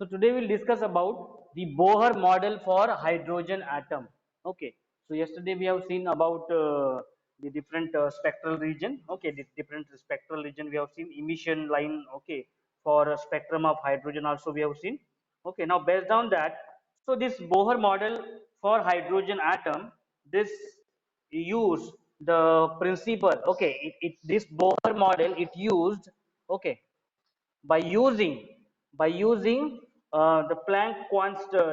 So today we'll discuss about the Bohr model for hydrogen atom. Okay. So yesterday we have seen about the different spectral region. Okay, the different spectral region we have seen emission line. Okay, for a spectrum of hydrogen also we have seen. Okay. Now based on that, so this Bohr model for hydrogen atom, this use the principle. Okay, this Bohr model it used. Okay, by using the Planck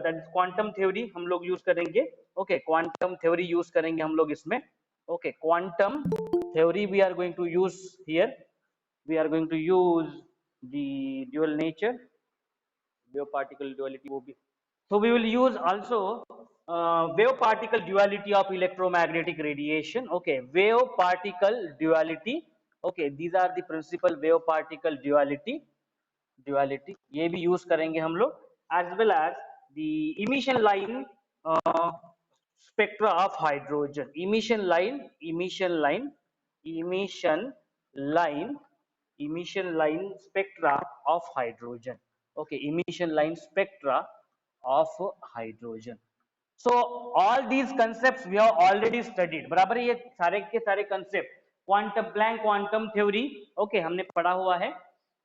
that is quantum theory हम लोग use करेंगे. Okay, quantum theory use करेंगे हम लोग इसमें. Okay, quantum theory we are going to use here. We are going to use the dual nature, wave particle duality वो भी. So we will use also wave particle duality of electromagnetic radiation. Okay, wave particle duality. Okay, these are the principal wave particle duality ये भी use करेंगे हम लोग, as well as the emission line spectra of hydrogen, emission line spectra of hydrogen. Okay, emission line spectra of hydrogen. So all these concepts we have already studied. बराबर है, ये सारे के सारे concept quantum Planck quantum theory. Okay, हमने पढ़ा हुआ है.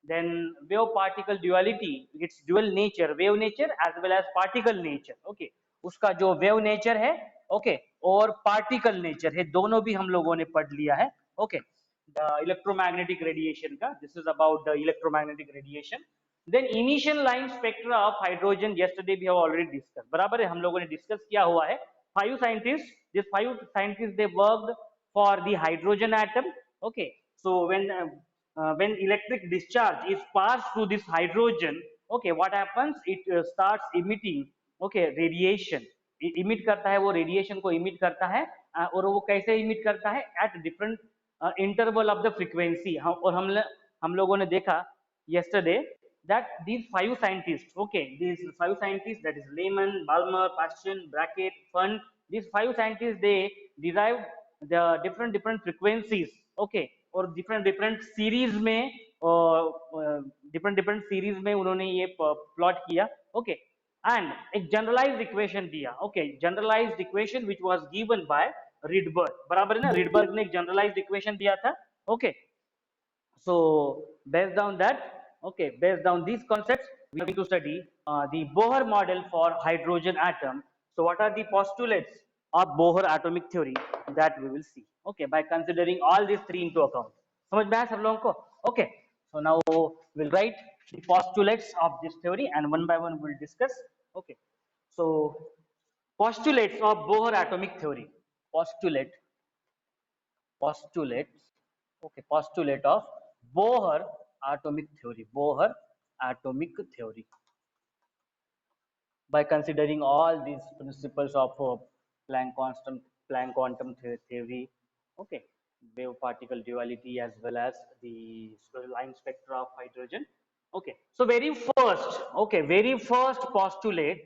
Then wave particle duality, its dual nature, wave nature as well as particle nature. Okay, उसका जो wave nature है, okay, और particle nature है, दोनों भी हम लोगों ने पढ़ लिया है. Okay, the electromagnetic radiation का, this is about the electromagnetic radiation. Then emission line spectra of hydrogen, yesterday we have already discussed. बराबर है, हम लोगों ने discuss किया हुआ है. Five scientists, these five scientists they worked for the hydrogen atom. Okay, so when electric discharge is passed through this hydrogen, okay, what happens, it starts emitting, okay, radiation. emit करता है, वो radiation को emit करता है. और वो कैसे emit करता है, at different interval of the frequency. और हम लोगों ने देखा yesterday that these five scientists, okay, these five scientists, that is Lehman, Balmer, Paschen, Brackett, Fund, these five scientists they derived the different frequencies. Okay, और different series में different series में उन्होंने ये plot किया. Okay, and एक generalized equation दिया. Okay, generalized equation which was given by Rydberg. बराबर है ना, Rydberg ने एक generalized equation दिया था. Okay, so based on that, okay, based on these concepts, we are going to study the Bohr model for hydrogen atom. So what are the postulates of Bohr atomic theory that we will see? Okay, by considering all these three into account. समझ में आया सब लोगों को? Okay, so now we'll write the postulates of this theory and one by one we'll discuss. Okay, so postulates of Bohr atomic theory. Postulates, okay, postulate of Bohr atomic theory. By considering all these principles of Planck quantum theory, okay, wave particle duality as well as the line spectra of hydrogen. Okay, so very first postulate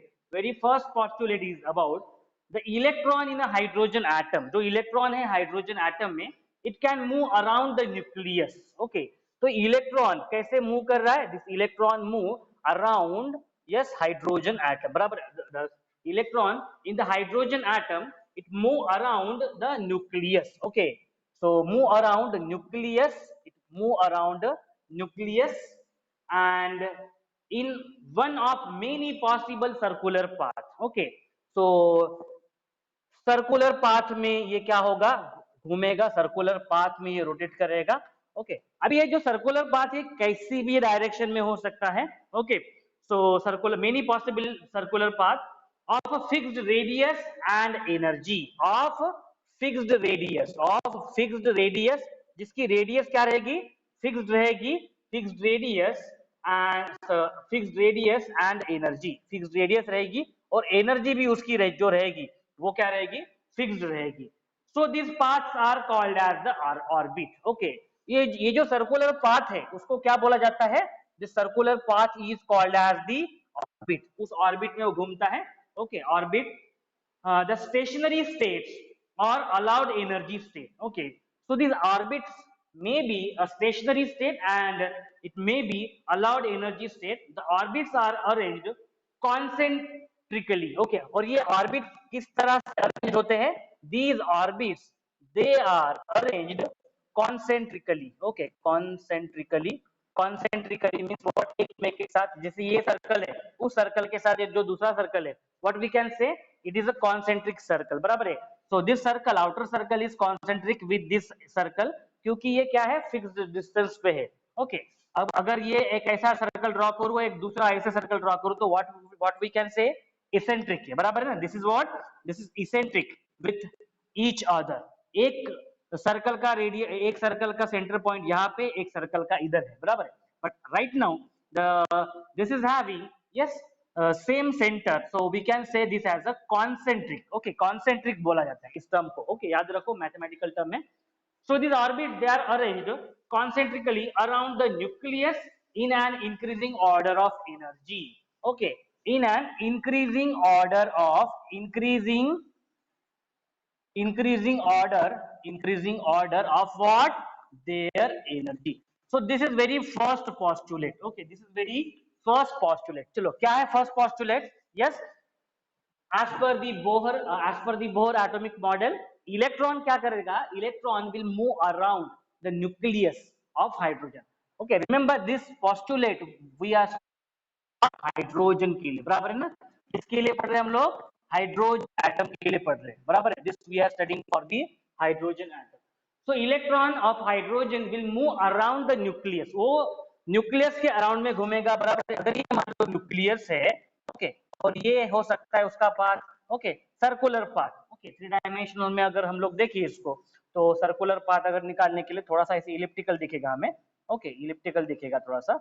is about the electron in a hydrogen atom. जो electron है hydrogen atom में, it can move around the nucleus. Okay, तो electron कैसे move कर रहा है? This electron move around, yes, hydrogen atom. बराबर, the electron in the hydrogen atom it move around the nucleus. Okay, so move around the nucleus, and in one of many possible circular paths. Okay, so circular path में ये क्या होगा, घूमेगा, circular path में ये rotate करेगा. Okay, अब ये जो सर्कुलर पाथ है कैसी भी डायरेक्शन में हो सकता है. Okay, so circular many possible circular path of fixed radius and energy of fixed radius, जिसकी रेडियस क्या रहेगी, फिक्स्ड रहेगी, fixed radius and energy, fixed radius रहेगी और एनर्जी भी उसकी जो रहेगी वो क्या रहेगी, फिक्स्ड रहेगी. So this paths are called as the orbit. Okay, ये जो सर्कुलर पाथ है उसको क्या बोला जाता है, this circular path is called as the orbit. उस ऑर्बिट में वो घूमता है. Okay, orbit the stationary states or allowed energy state. Okay, so these orbits may be a stationary state and it may be allowed energy state. The orbits are arranged concentrically. Okay, और ये orbits किस तरह से arrange होते हैं? These orbits they are arranged concentrically. Okay, concentrically means what? एक में के साथ, जैसे ये सर्कल है, उस सर्कल के साथ जो दूसरा सर्कल है, what we can say, it is a concentric circle. बराबर है? So this circle, outer circle is concentric with this circle, क्योंकि ये क्या है? फिक्स्ड डिस्टेंस पे है. ओके, अब अगर ये एक ऐसा सर्कल ड्रॉ करूँ, एक दूसरा ऐसा सर्कल ड्रॉ करूँ, तो what we can say, eccentric है. बराबर है ना? This is what, this is eccentric with each other. एक सर्कल का रेडियस, एक सर्कल का सेंटर पॉइंट यहाँ पे, एक सर्कल का इधर है. बराबर है? But right now this is having, yes, same centre, so we can say this as a concentric. Okay, concentric बोला जाता है इस टर्म को. ओके, याद रखो, मैथमेटिकल टर्म है. So these orbits, they are arranged concentrically around the nucleus in an increasing order of energy. Okay, in an increasing order of increasing order of what? Their energy. So this is very first postulate. Okay, this is very first postulate. चलो, क्या है first postulate? Yes, as per the Bohr atomic model, electron क्या करेगा? Electron will move around the nucleus of hydrogen. Okay, remember this postulate we are hydrogen के लिए. बराबर है ना? किसके लिए पढ़ रहे हैं हम लोग? हाइड्रोजन एटम के लिए पढ़ रहे हैं. बराबर है? This we are studying for the hydrogen atom. So electron of hydrogen will move around the nucleus. वो न्यूक्लियस के अराउंड में घूमेगा. बराबर है? अगर ये मान लो न्यूक्लियस है, ओके, और ये हो सकता है उसका path, okay, circular path. Okay, three dimensional में अगर हम लोग देखिए इसको, तो सर्कुलर पाथ अगर निकालने के लिए थोड़ा सा ऐसे इलिप्टिकल दिखेगा हमें. ओके, इलिप्टिकल दिखेगा थोड़ा सा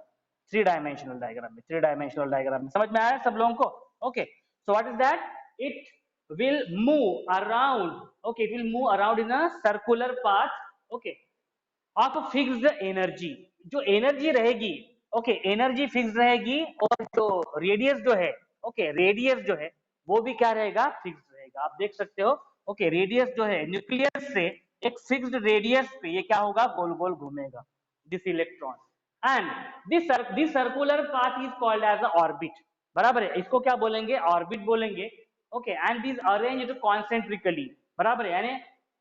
थ्री डायमेंशनल डायग्राम में. समझ में आया सब लोगों को? Okay, so what is that? It will move around. Okay, it will move around in a circular path. Okay, of fixed energy. जो एनर्जी रहेगी, ओके, एनर्जी फिक्स रहेगी, और जो रेडियस जो है, ओके, रेडियस जो है वो भी क्या रहेगा? फिक्स रहेगा. आप देख सकते हो. ओके, रेडियस जो है न्यूक्लियस से एक फिक्स्ड रेडियस पे ये क्या होगा? गोल गोल घूमेगा, this electron. And this circular path is called as a orbit. बराबर है? इसको क्या बोलेंगे? ऑर्बिट बोलेंगे. Okay, and this arranged concentrically. बराबर है? यानी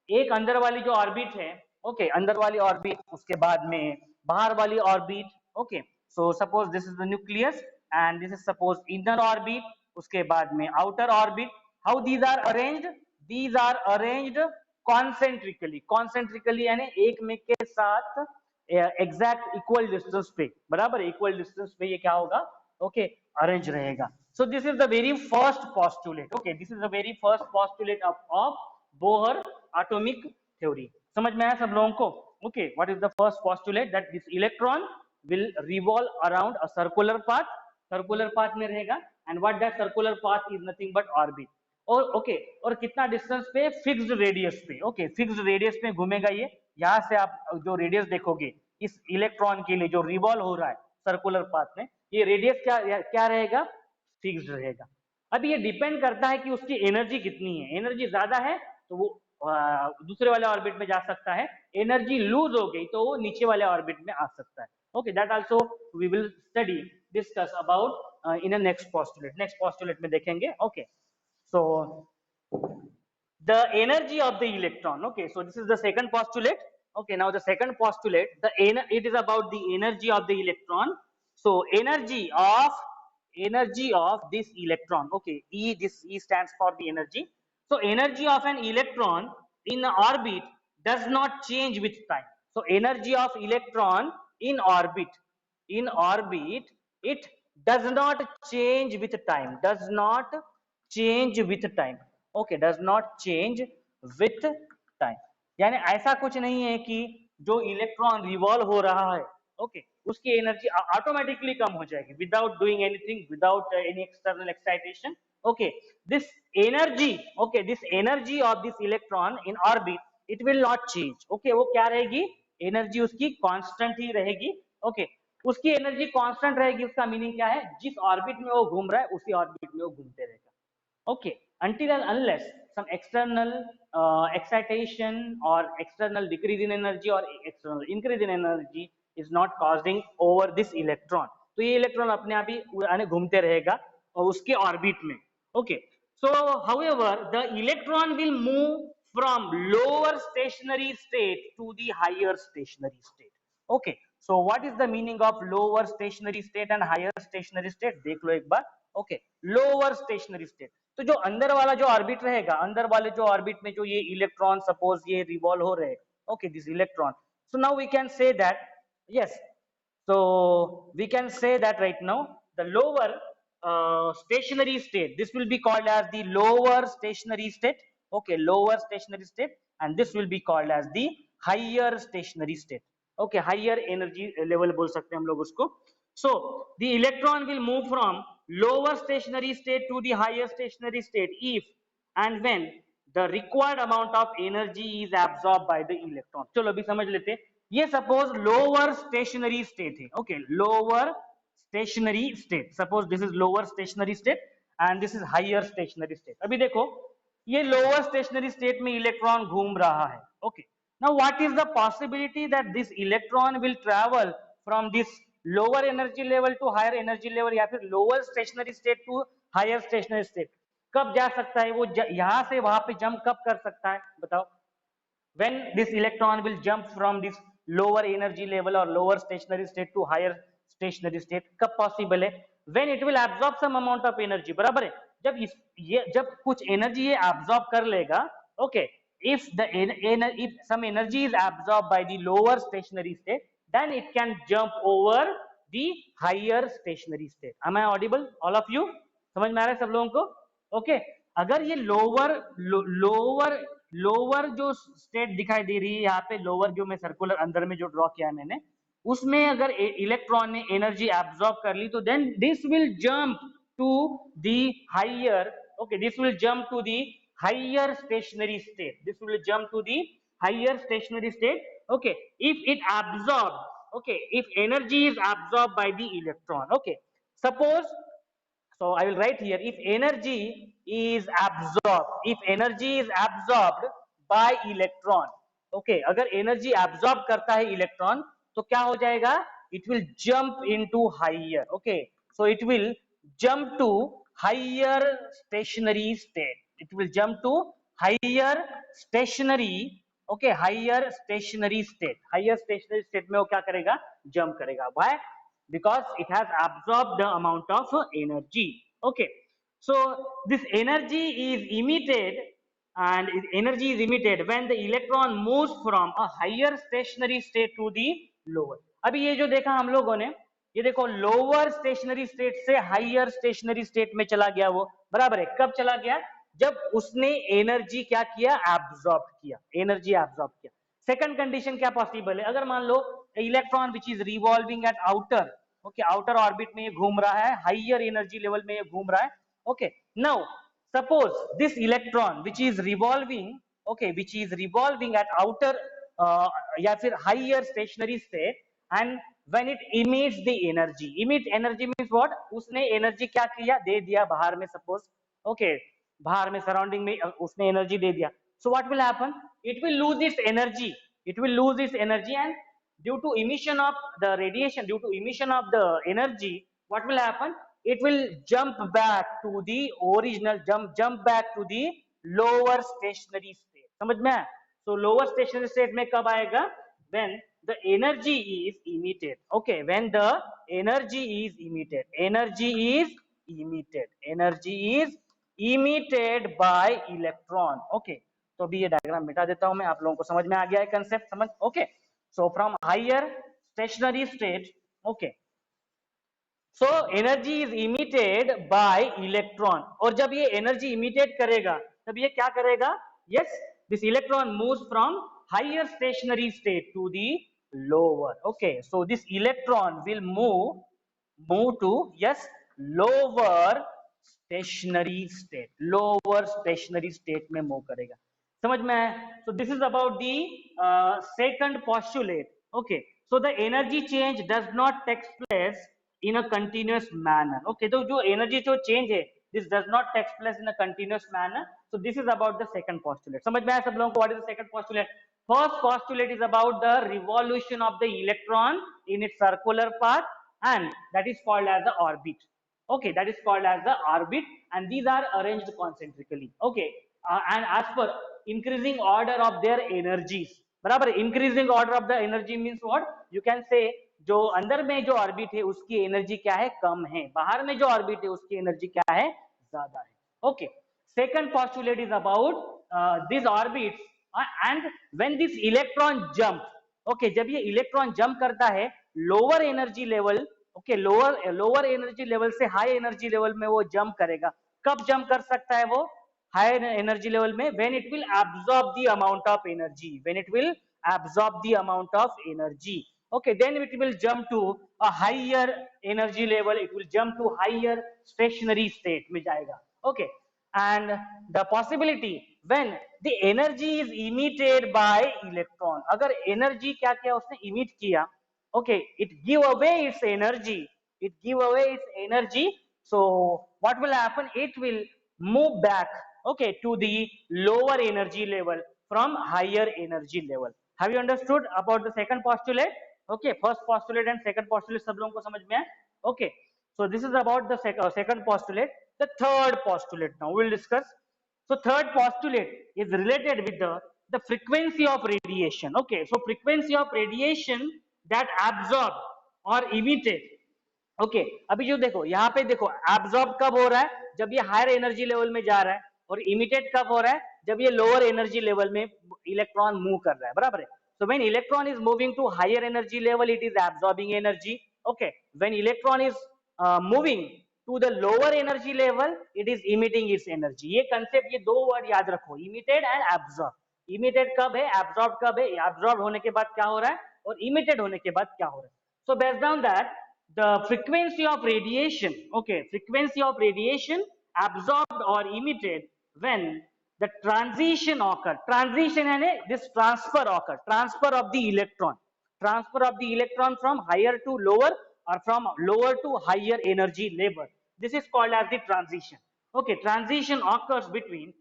एक अंदर वाली जो ऑर्बिट है, ओके, अंदर वाली ऑर्बिट, उसके बाद में बाहर वाली orbit. Okay, so suppose this is the nucleus and this is suppose inner orbit, उसके बाद में outer orbit. How these are arranged? These are arranged concentrically यानी एक में के साथ एग्जैक्ट इक्वल डिस्टेंस पे. बराबर है? इक्वल डिस्टेंस पे ये क्या होगा? ओके, अरेंज रहेगा. सो this is the very first postulate. Okay, this is the very first postulate of Bohr atomic theory. समझ में आया सब लोगों को? Okay, what is the first postulate? That this electron will revolve around a circular path में रहेगा. And what that circular path is nothing but orbit. और okay, और कितना डिस्टेंस पे? फिक्स्ड रेडियस पे. ओके, फिक्स्ड रेडियस पे घूमेगा ये. यहां से आप जो रेडियस देखोगे इस इलेक्ट्रॉन के लिए जो रिवॉल्व हो रहा है सर्कुलर पाथ में, ये रेडियस क्या रहेगा? फिक्स्ड रहेगा. अब ये डिपेंड करता है कि उसकी एनर्जी कितनी है. एनर्जी ज्यादा है तो वो दूसरे वाले ऑर्बिट में जा सकता है. एनर्जी लूज हो गई तो वो नीचे वाले ऑर्बिट में आ सकता है. Okay, that also we will study discuss about in a next postulate में देखेंगे. Okay, so the energy of the electron. Okay, so this is the second postulate. Okay, now the second postulate, it is about the energy of the electron. So energy of this electron. Okay, this E stands for the energy. So energy of an electron in orbit does not change with time. So energy of electron in orbit it does not change with time. Okay, does not change with time. यानी ऐसा कुछ नहीं है कि जो electron revolve हो रहा है, ओके, उसकी एनर्जी ऑटोमेटिकली कम हो जाएगी without doing anything, without any external excitation. Okay, this energy of this electron in orbit it will not change. Okay, वो क्या रहेगी? एनर्जी उसकी कांस्टेंट ही रहेगी. ओके, उसकी एनर्जी कांस्टेंट रहेगी. उसका मीनिंग क्या है? जिस ऑर्बिट में वो घूम रहा है उसी ऑर्बिट में वो घूमते रहेगा. Okay, until and unless some external excitation or external decrease in energy or external increase in energy is not causing over this electron. तो ये इलेक्ट्रॉन अपने आप ही घूमते रहेगा और उसके ऑर्बिट में. Okay, so however the electron will move from lower stationary state to the higher stationary state. Okay, so what is the meaning of lower stationary state and higher stationary state? देख लो एक बार. Okay, lower stationary state, तो जो अंदर वाला जो orbit रहेगा, अंदर वाले जो ऑर्बिट में जो ये इलेक्ट्रॉन सपोज ये रिवॉल्व हो रहे हैं, okay, this electron, so now we can say that yes, so we can say that right now the lower stationary state, this will be called as the lower stationary state. Okay, lower stationary state, and this will be called as the higher stationary state. Okay, higher energy level बोल सकते हैं हम लोग उसको. So the electron will move from lower stationary state to the higher stationary state if and when the required amount of energy is absorbed by the electron. चलो अभी समझ लेते हैं. ये suppose lower stationary state है. Okay, lower stationary state. Suppose this is lower stationary state and this is higher stationary state. अभी देखो ये lower stationary state में electron घूम रहा है. Okay. Now what is the possibility that this electron will travel from this lower energy level to higher energy level या फिर lower stationary state to higher stationary state? कब जा सकता है वो, यहां से वहां पे जंप कब कर सकता है बताओ? When this electron will jump from this lower energy level or lower stationary state to higher stationary state, कब possible है? When it will absorb some amount of energy. बराबर है, जब कुछ energy ये absorb कर लेगा. Okay, if some energy is absorbed by the lower stationary state, then it can jump over the higher stationary state. Am I audible all of you? समझ में आ रहा है सब लोगों को? Okay, अगर ये लोअर जो स्टेट दिखाई दे रही है यहाँ पे, लोअर जो मैं सर्कुलर अंदर में जो ड्रॉ किया है मैंने, उसमें अगर इलेक्ट्रॉन ने एनर्जी एब्जॉर्ब कर ली तो then this will jump to the higher. Okay, this will jump to the higher stationary state. This will jump to the higher stationary state. Okay, if it absorb, okay, if energy is absorbed by the electron. Okay, suppose, so I will write here, if energy is absorbed by electron. Okay, अगर energy absorb करता है electron तो क्या हो जाएगा? It will jump into higher. Okay, so it will jump to higher stationary state. It will jump to higher stationary. Okay, higher stationary state. Higher stationary state में वो क्या करेगा? Jump करेगा. Why? Because it has absorbed the amount of energy. Okay, so this energy is emitted, and energy is emitted when the electron moves from a higher stationary state to the lower. अभी ये जो देखा हम लोगों ने, ये देखो lower stationery state से हाइयर स्टेशनरी स्टेट में चला गया वो. बराबर है, कब चला गया? जब उसने एनर्जी क्या किया? एब्जॉर्ब किया, एनर्जी एब्जॉर्ब किया. सेकंड कंडीशन क्या पॉसिबल है? अगर मान लो electron which is revolving at outer, okay, outer orbit में ये घूम रहा है, हाइयर एनर्जी लेवल में ये घूम रहा है. Okay, now suppose this electron which is revolving, okay, which is revolving at outer या फिर higher stationery state, and when it emits the energy, emit energy means what? उसने एनर्जी क्या किया? दे दिया बाहर में, सपोज. ओके, बाहर में सराउंडिंग में उसने एनर्जी दे दिया. so what will happen? It will lose its energy. It will lose its energy, and due to emission of the radiation, due to emission of the energy, what will happen? It will jump back to the original, jump back to the lower stationary state. समझ में? so lower stationary state में कब आएगा? when the energy is emitted. Okay, when the energy is emitted, energy is emitted by electron. Okay, तो अभी ये diagram मिटा देता हूं मैं, आप लोगों को समझ में आ गया है कंसेप्ट? समझ? Okay, so from higher stationary state, okay, so energy is emitted by electron. और जब ये एनर्जी इमिटेट करेगा तब ये क्या करेगा? Yes, this electron moves from higher stationary state to the lower. Okay, so this electron will move to, yes, lower stationary state. Lower stationary state में move करेगा. समझ में आया? So this is about the second postulate. Okay, so the energy change does not take place in a continuous manner. Okay, तो जो energy जो change है, this does not take place in a continuous manner. So this is about the second postulate. समझ में आया सब लोगों को? What is the second postulate? First postulate is about the revolution of the electron in its circular path, and that is called as the orbit. Okay, that is called as the orbit, and these are arranged concentrically. Okay, and as per increasing order of their energies. बराबर, increasing order of the energy means what? You can say जो अंदर में जो orbit है उसकी energy क्या है? कम है. बाहर में जो ऑर्बिट है उसकी एनर्जी क्या है? ज्यादा है. Okay, second postulate is about this orbits and when this electron jump. Okay, जब ये इलेक्ट्रॉन जंप करता है lower energy level, okay, lower energy level से हाई एनर्जी लेवल में वो जंप करेगा. कब जंप कर सकता है वो? हायर एनर्जी लेवल में, when it will absorb the amount of energy, when it will absorb the amount of energy. Okay, then it will jump to a higher energy level, it will jump to higher stationary state में जाएगा. Okay, and the possibility when the energy is emitted by electron, अगर energy क्या क्या उसने emit किया, okay, it give away its energy, it give away its energy. So what will happen? It will move back, okay, to the lower energy level from higher energy level. Have you understood about the second postulate? Okay, first postulate and second postulate सब लोगों को समझ में है? Okay, so this is about the second postulate. The third postulate now we will discuss. So third postulate is related with the frequency of radiation. Okay, so frequency of radiation that absorb or emitted. Okay, अभी जो देखो यहाँ पे देखो absorb कब हो रहा है? जब ये हायर एनर्जी लेवल में जा रहा है. और इमिटेड कब हो रहा है? जब ये लोअर एनर्जी लेवल में इलेक्ट्रॉन मूव कर रहा है. बराबर है. So when electron is moving to higher energy level, it is absorbing energy. Okay, when electron is moving to the lower energy level, it is emitting its energy. ये concept, ये दो word याद रखो, emitted and absorb. Emitted कब है? Absorb कब है? Absorb होने के बाद क्या हो रहा है? और emitted होने के बाद क्या हो रहा है? So based on that, the frequency of radiation, okay, frequency of radiation absorbed or emitted when the transition occur. Transition है this transfer occur, transfer of the electron, transfer of the electron from higher to lower or from lower to higher energy level. This is called as the transition. Okay, transition occurs between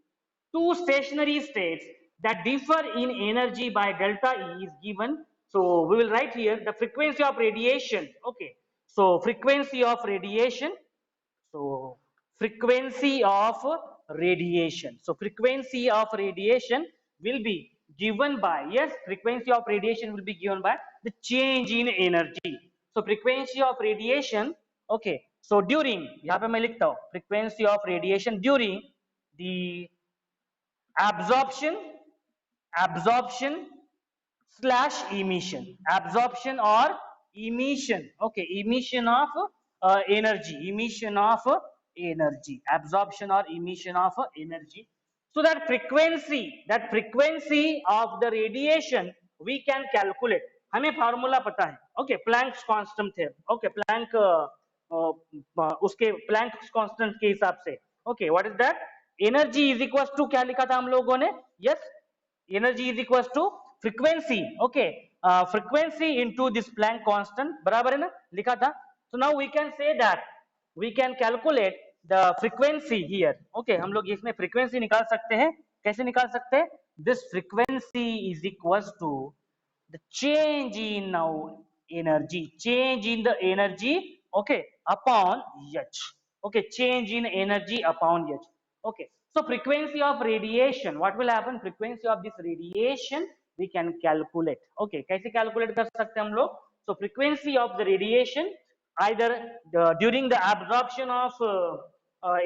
two stationary states that differ in energy by delta E is given. So we will write here the frequency of radiation. Okay, so frequency of radiation, so frequency of radiation. So frequency of radiation will be given by, yes, frequency of radiation will be given by the change in energy. So frequency of radiation, okay, so during, यहाँ पे मैं लिखता हूँ frequency of radiation during the absorption slash emission, absorption or emission, okay, emission of energy, emission of energy, absorption or emission of energy. So that frequency of the radiation we can calculate. हमें formula पता है. Okay, Planck's constant theorem. Okay, Planck उसके Planck's constant के हिसाब से. Okay, what is that? Energy is equals to क्या लिखा था हम लोगों ने? Yes, energy is equals to frequency. Okay, frequency into this Planck constant. बराबर है ना? लिखा था. So now we can say that we can calculate the frequency here. Okay, हम लोग इसमें frequency निकाल सकते हैं. कैसे निकाल सकते हैं? This frequency is equals to the change in now energy, change in the energy, okay, upon h. Okay, change in energy upon h. Okay, so frequency of radiation, what will happen? Frequency of this radiation we can calculate. Okay, कैसे calculate कर सकते हैं हम लोग? So frequency of the radiation either during the absorption of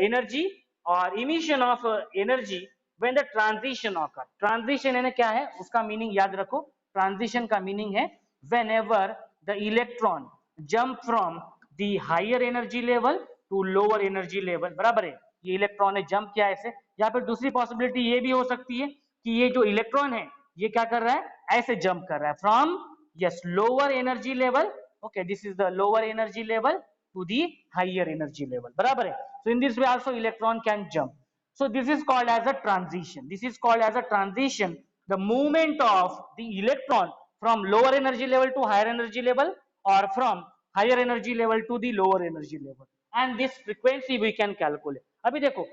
energy or emission of energy when the transition occur. Transition है ना क्या है? उसका meaning याद रखो. Transition का meaning है whenever the electron jump from the higher energy level to lower energy level. बराबर है. ये इलेक्ट्रॉन ने जंप किया ऐसे. या फिर दूसरी पॉसिबिलिटी ये भी हो सकती है कि ये जो इलेक्ट्रॉन है ये क्या कर रहा है? ऐसे जंप कर रहा है from, yes, lower energy level. Okay, this is the lower energy level to the higher energy level. बराबर है. So in this way also electron can jump. So this is called as a transition. This is called as a transition. The movement of the electron from lower energy level to higher energy level or from higher energy level to the lower energy level. And this frequency we can calculate. अभी देखो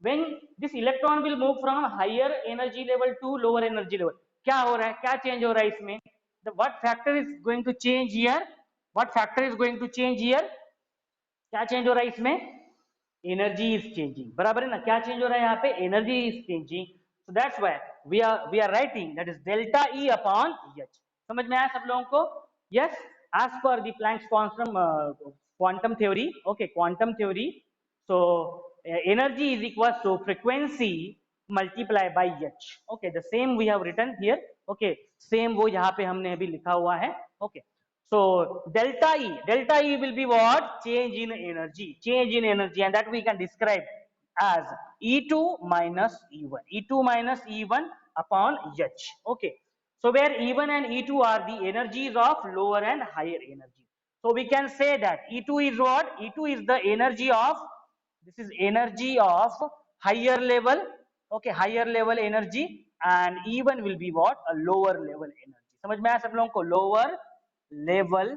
when this electron will move from higher energy level to lower energy level, क्या हो रहा है, क्या change हो रहा है इसमें, the what factor is going to change here, what factor is going to change here, क्या चेंज हो रहा है इसमें, एनर्जी इज चेंजिंग, बराबर है ना, क्या चेंज हो रहा है यहाँ पे, energy is changing, so that's why we are writing that is delta E upon h. समझ में आया सब लोगों को, yes, as per the Planck's quantum theory, okay quantum theory, so energy is equals to frequency multiplied by h, okay the same we have written here, okay same वो यहाँ पे हमने अभी लिखा हुआ है, okay so delta e will be what, change in energy, change in energy, and that we can describe as e2 minus e1, e2 minus e1 upon h, okay so where e1 and e2 are the energies of lower and higher energy, so we can say that e2 is what, e2 is the energy of, this is energy of higher level, okay higher level energy, and e1 will be what, a lower level energy। समझ में आया सब लोगों को, lower level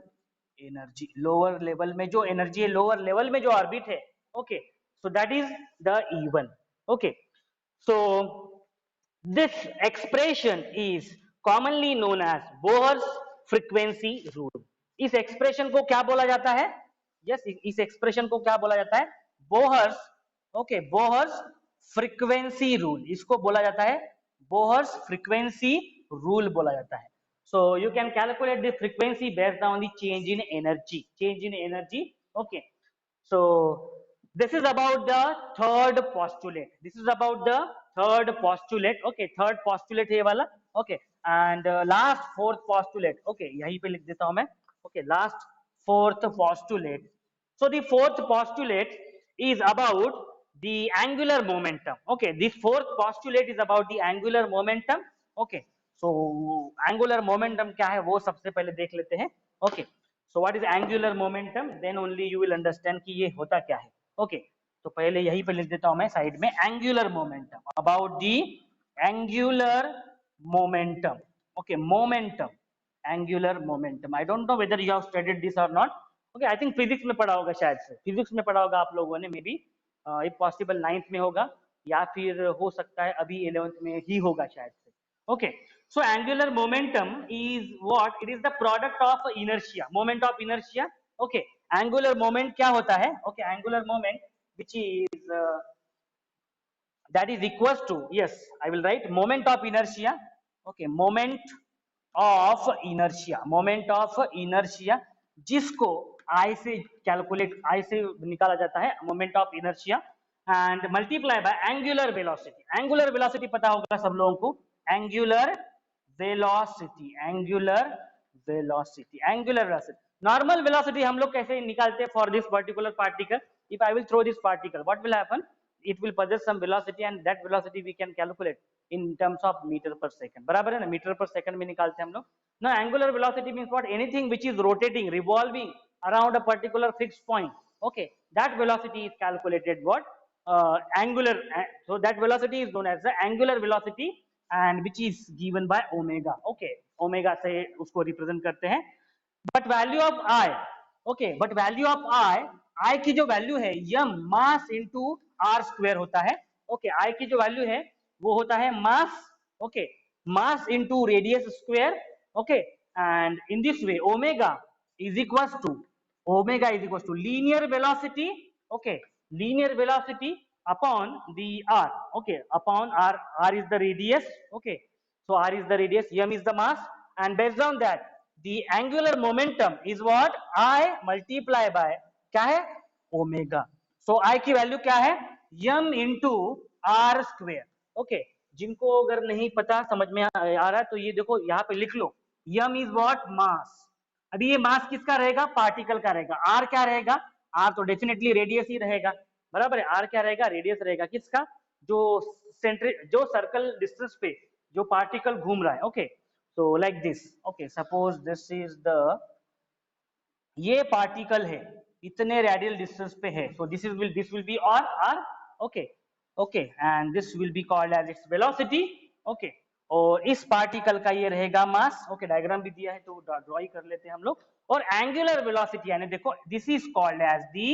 energy, lower level में जो energy है, lower level में जो ऑर्बिट है, okay so that is the e1, okay so this expression is commonly known as Bohr's frequency rule। इस एक्सप्रेशन को क्या बोला जाता है, यस इस एक्सप्रेशन को क्या बोला जाता है, Bohr's, okay Bohr's frequency rule, इसको बोला जाता है बोहर्स फ्रीक्वेंसी रूल बोला जाता है। so you can calculate the frequency based on the change in energy, okay so this is about the third postulate, this is about the third postulate, okay third postulate है वाला, okay and last fourth postulate, okay यहीं पे लिख देता हूं मैं, okay last fourth postulate, so the fourth postulate is about the angular momentum, okay this fourth postulate is about the angular momentum, okay so angular momentum क्या है वो सबसे पहले देख लेते हैं, okay so what is angular momentum, then only you will understand कि ये होता क्या है, okay तो पहले यहीं पे लिख देता हूं मैं साइड में, angular momentum, about the angular momentum, okay momentum, angular momentum, I don't know whether you have studied this or not, okay I think physics में पढ़ा होगा, शायद से physics में पढ़ा होगा आप लोगों ने, may be if possible 9th में होगा, या फिर हो सकता है अभी 11th में ही होगा शायद से, okay so angular momentum is what, it is the product of inertia, moment of inertia, okay angular moment क्या होता है, okay angular moment which is that is equals to, yes I will write moment of inertia, okay moment of inertia, moment of inertia जिसको I से calculate, I से निकाला जाता है moment of inertia and multiply by angular velocity, angular velocity पता होगा सब लोगों को, angular velocity, angular velocity, angular velocity, normal velocity हम लोग कैसे निकालते हैं for this particular particle, if I will throw this particle what will happen, it will possess some velocity and that velocity we can calculate in terms of meter per second, बराबर है ना, metre पर second में निकालते हैं हम लोग। now angular velocity means what, anything which is rotating, revolving around a particular fixed point, okay that velocity is calculated what, angular, so that velocity is known as the angular velocity and which is given by omega, okay omega से उसको represent करते हैं, but value of I, okay but value of I की जो value है m mass into r square होता है, okay I की जो वैल्यू है वो होता है mass, okay mass into radius square, okay and in this way omega is equals to linear velocity, okay linear velocity upon the r, okay upon r is the radius, okay so r is the radius, m is the mass, and based on that the angular momentum is what, I multiply by क्या है omega, so I की value क्या है m into r square, okay जिनको अगर नहीं पता समझ में आ रहा है तो ये देखो यहाँ पे लिख लो, m इज व्हाट मास, अभी ये मास किसका रहेगा, पार्टिकल का रहेगा, r क्या रहेगा, r तो डेफिनेटली रेडियस ही रहेगा, बराबर है, r क्या रहेगा, रेडियस रहेगा किसका, जो सेंट्रिक जो सर्कल डिस्टेंस पे जो पार्टिकल घूम रहा है, okay so like this, okay suppose this is the, ये पार्टिकल है इतने रेडियल डिस्टेंस पे है, so this will be r, okay okay and this will be called as its velocity, okay और इस पार्टिकल का ये रहेगा मास, ओके डायग्राम भी दिया है तो ड्रॉ ही कर लेते हैं हम लोग, और एंगुलर वेलोसिटी यानी देखो this is called as the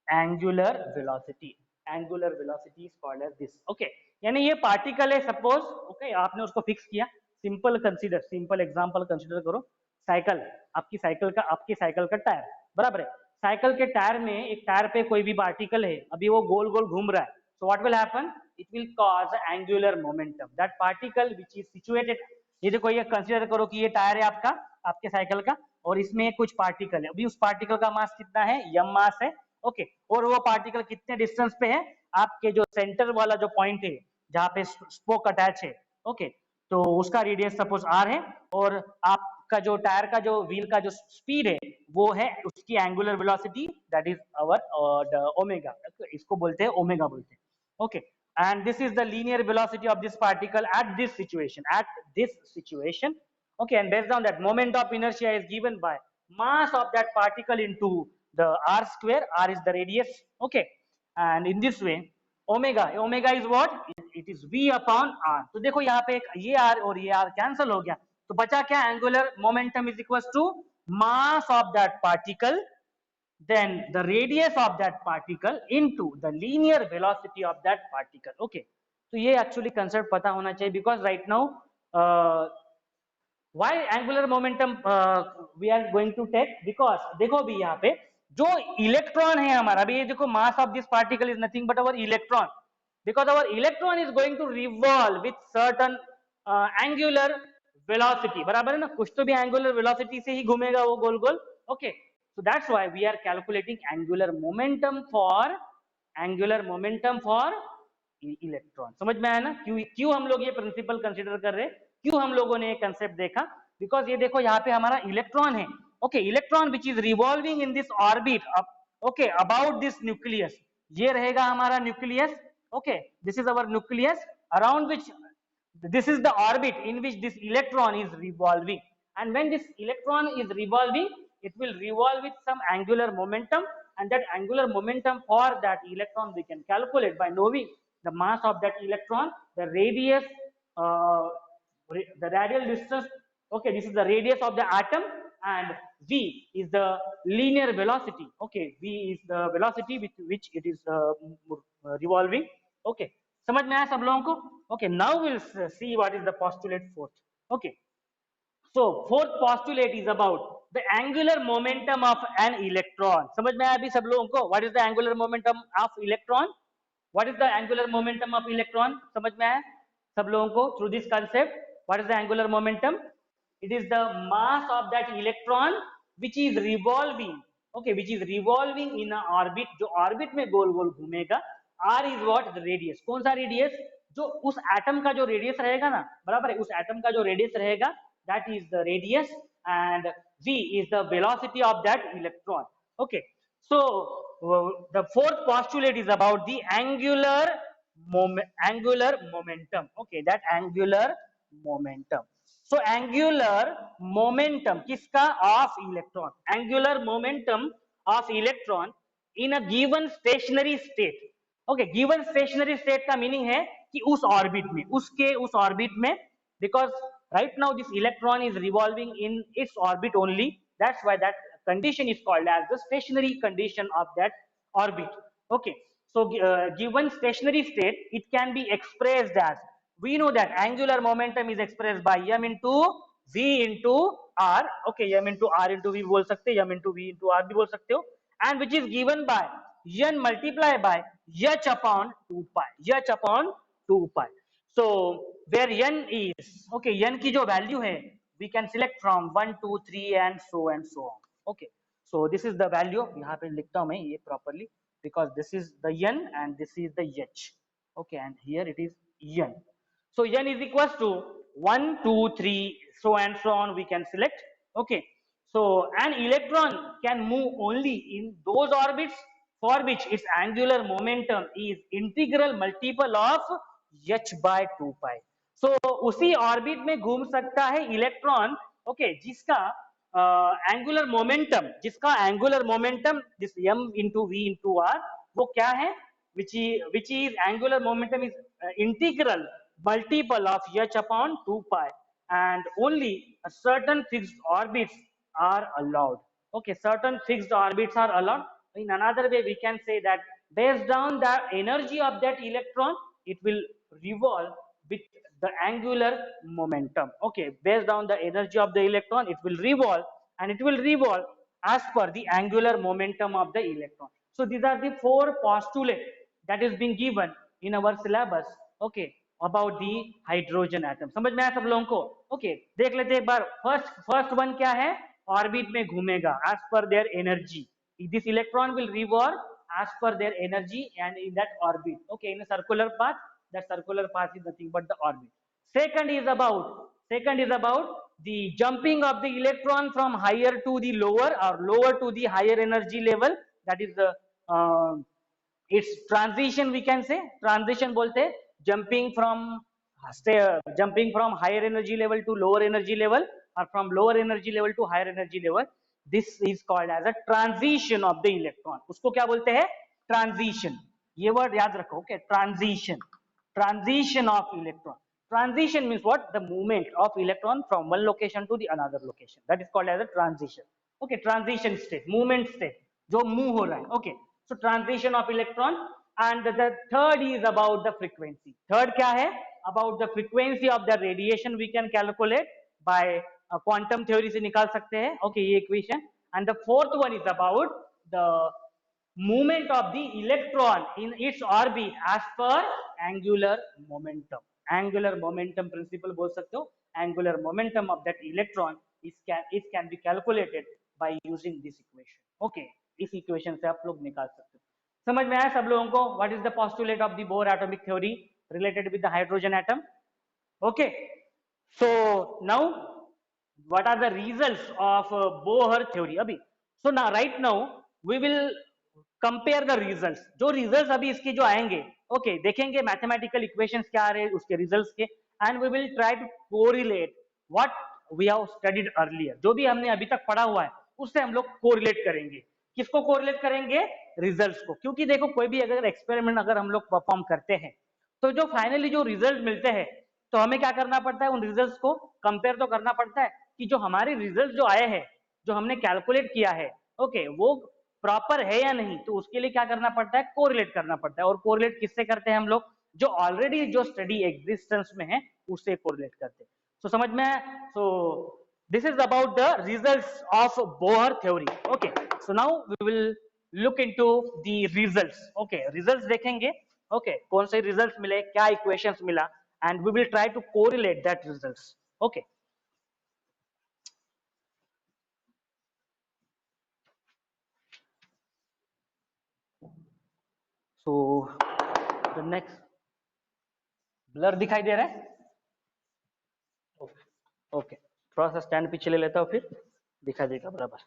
angular velocity, angular velocity is called as this. Okay, यानी ये पार्टिकल है सपोज, ओके, आपने उसको फिक्स किया। सिंपल एग्जांपल कंसीडर करो, साइकिल, आपकी साइकिल का टायर, बराबर है। साइकिल के टायर में, एक टायर पे कोई भी पार्टिकल है, अभी वो गोल गोल घूम रहा है, so what will happen, it will cause angular momentum, that particle which is situated, ये देखो, ये कंसीडर करो कि ये टायर है आपका, आपके साइकिल का, और इसमें कुछ पार्टिकल है। अभी उस पार्टिकल का मास कितना है, यम मास है, ओके, और वो पार्टिकल कितने डिस्टेंस पे है, आपके जो सेंटर वाला जो पॉइंट है जहाँ पे स्पोक अटैच है, ओके, तो उसका रेडियस सपोज आर है, और आपका जो टायर का जो व्हील का जो स्पीड है वो है उसकी angular velocity, that is our omega, इसको बोलते हैं ओमेगा बोलते हैं, okay, and this is the linear velocity of this particle at this situation, okay, and based on that, moment of inertia is given by mass of that particle into the r square, r is the radius, okay, and in this way omega is what, it is v upon r। तो देखो यहाँ पे ये r और ये r cancel हो गया, तो बचा क्या, angular momentum is equal to mass of that particle, then the radius of that particle into the linear velocity of that particle, okay। तो ये एक्चुअली कंसेप्ट पता होना चाहिए, because right now why angular momentum we are going to take, because देखो अभी यहाँ पे जो इलेक्ट्रॉन है हमारा, अभी ये देखो mass of this particle is nothing but our electron, because our electron is going to revolve with certain angular velocity, बराबर है ना, कुछ तो भी angular velocity से ही घूमेगा वो गोल गोल, okay, so that's why we are calculating angular momentum for electron. समझ में आया ना, क्यों हम लोग ये प्रिंसिपल कंसीडर कर रहे हैं, क्यों हम लोगों ने ये कंसेप्ट देखा, बिकॉज ये देखो यहाँ पे हमारा इलेक्ट्रॉन है, okay, electron which is revolving in this orbit, okay, about this nucleus, ये रहेगा हमारा nucleus, okay, this is our nucleus around which this is the orbit in which this electron is revolving, and when this electron is revolving, it will revolve with some angular momentum, and that angular momentum for that electron we can calculate by knowing the mass of that electron, the radius, uh, the radial distance, okay, this is the radius of the atom, and v is the linear velocity, okay, v is the velocity with which it is revolving, okay। समझ में आया सब लोगों को, okay, now we'll see what is the postulate fourth, okay, so fourth postulate is about the angular momentum of an electron। समझ में आया अभी सब लोगों को, what is the angular momentum of electron, what is the angular momentum of electron, समझ में आया सब लोगों को, through this concept, what is the angular momentum, it is the mass of that electron which is revolving, okay, which is revolving in a orbit, जो orbit में गोल गोल घूमेगा, r is what, the radius, कौन सा radius, जो उस atom का जो रेडियस रहेगा ना, बराबर है, उस एटम का जो रेडियस रहेगा, that is the radius, and v is the velocity of that electron, okay। So the fourth postulate is about the angular momentum, okay, that angular momentum, so angular momentum किसका, of electron, angular momentum of electron in a given stationary state, okay, given stationary state का meaning है कि उस orbit में, उस orbit में, because right now this electron is revolving in its orbit only, that's why that condition is called as the stationary condition of that orbit, okay। So given stationary state, it can be expressed as, we know that angular momentum is expressed by m into v into r, okay, m into r into v बोल सकते हो, m into v into r भी बोल सकते हो, and which is given by n multiply by h upon 2 pi, h upon 2 pi। So where n is, okay, n की जो value है, we can select from 1 2 3 and so on, okay। So this is the value, यहाँ पे लिखता हूँ मैं ये properly, because this is the n and this is the h, okay, and here it is n। So n is equals to 1 2 3 so and so on, we can select, okay। So an electron can move only in those orbits for which its angular momentum is integral multiple of h by 2 pi। So उसी orbit में घूम सकता है electron, okay, जिसका angular momentum this m into v into r, वो क्या है, which is angular momentum is integral multiple of h upon 2 pi, and only a certain fixed orbits are allowed, okay, certain fixed orbits are allowed, In another way, we can say that based on the energy of that electron, it will revolve with the angular momentum. Okay, based on the energy of the electron, it will revolve, and it will revolve as per the angular momentum of the electron. So these are the four postulates that is being given in our syllabus. Okay, about the hydrogen atom. समझ में आया सब लोगों को? Okay, देख लेते हैं एक बार. फर्स्ट वन क्या है? ऑर्बिट में घूमेगा as per their energy. This electron will revolve as per their energy and in that orbit. Okay, in a circular path. That circular path is nothing but the orbit. Second is about the jumping of the electron from higher to the lower or lower to the higher energy level. That is the its transition, we can say. Transition bolte jumping from higher energy level to lower energy level, or from lower energy level to higher energy level. This is called as a transition of the electron. Usko kya bolte hai? Transition. ये word याद रखो. Okay, transition of electron. Transition means what? The movement of electron from one location to the another location. That is called as a transition. Okay, transition state, movement state, जो move हो रहा है. Okay, so transition of electron. And the third is about the frequency. Third क्या है? About the frequency of the radiation we can calculate by quantum theory से निकाल सकते हैं. Okay, ये equation. And the fourth one is about the movement of the electron in its orbit as per angular momentum. Angular momentum principle बोल सकते हो. Angular momentum of that electron can be calculated by using this equation. Okay, इस equation से आप लोग निकाल सकते हो. समझ में आया सब लोगों को? What is the postulate of the Bohr atomic theory related with the hydrogen atom? Okay, so now what are the results of Bohr theory अभी? So now right now we will compare the results. जो results अभी इसके जो आएंगे, okay, देखेंगे mathematical equations क्या आ रहे हैं उसके results के, and we will try to correlate what we have studied earlier. जो भी हमने अभी तक पढ़ा हुआ है उससे हम लोग correlate करेंगे. किसको correlate करेंगे? Results को. क्योंकि देखो कोई भी अगर experiment अगर हम लोग perform करते हैं तो जो फाइनली जो रिजल्ट मिलते हैं तो हमें क्या करना पड़ता है? उन रिजल्ट्स को कंपेयर तो करना पड़ता है कि जो हमारे रिजल्ट जो आए हैं, जो हमने कैलकुलेट किया है, ओके, वो प्रॉपर है या नहीं. तो उसके लिए क्या करना पड़ता है? कोरिलेट करना पड़ता है. और कोरिलेट किससे करते हैं हम लोग? जो ऑलरेडी जो स्टडी एग्जिस्टेंस में है उससे कोरिलेट करते हैं. तो समझ में? So this is about the results of Bohr theory. Okay, so now we will look into the results. Okay, results देखेंगे. ओके, कौन से रिजल्ट्स मिले, क्या इक्वेशंस मिला, and we will try to correlate that results. Okay, so the next blur दिखाई दे रहा है? Okay, थोड़ा सा स्टैंड पीछे ले लेता हूँ, फिर दिखा देगा बराबर.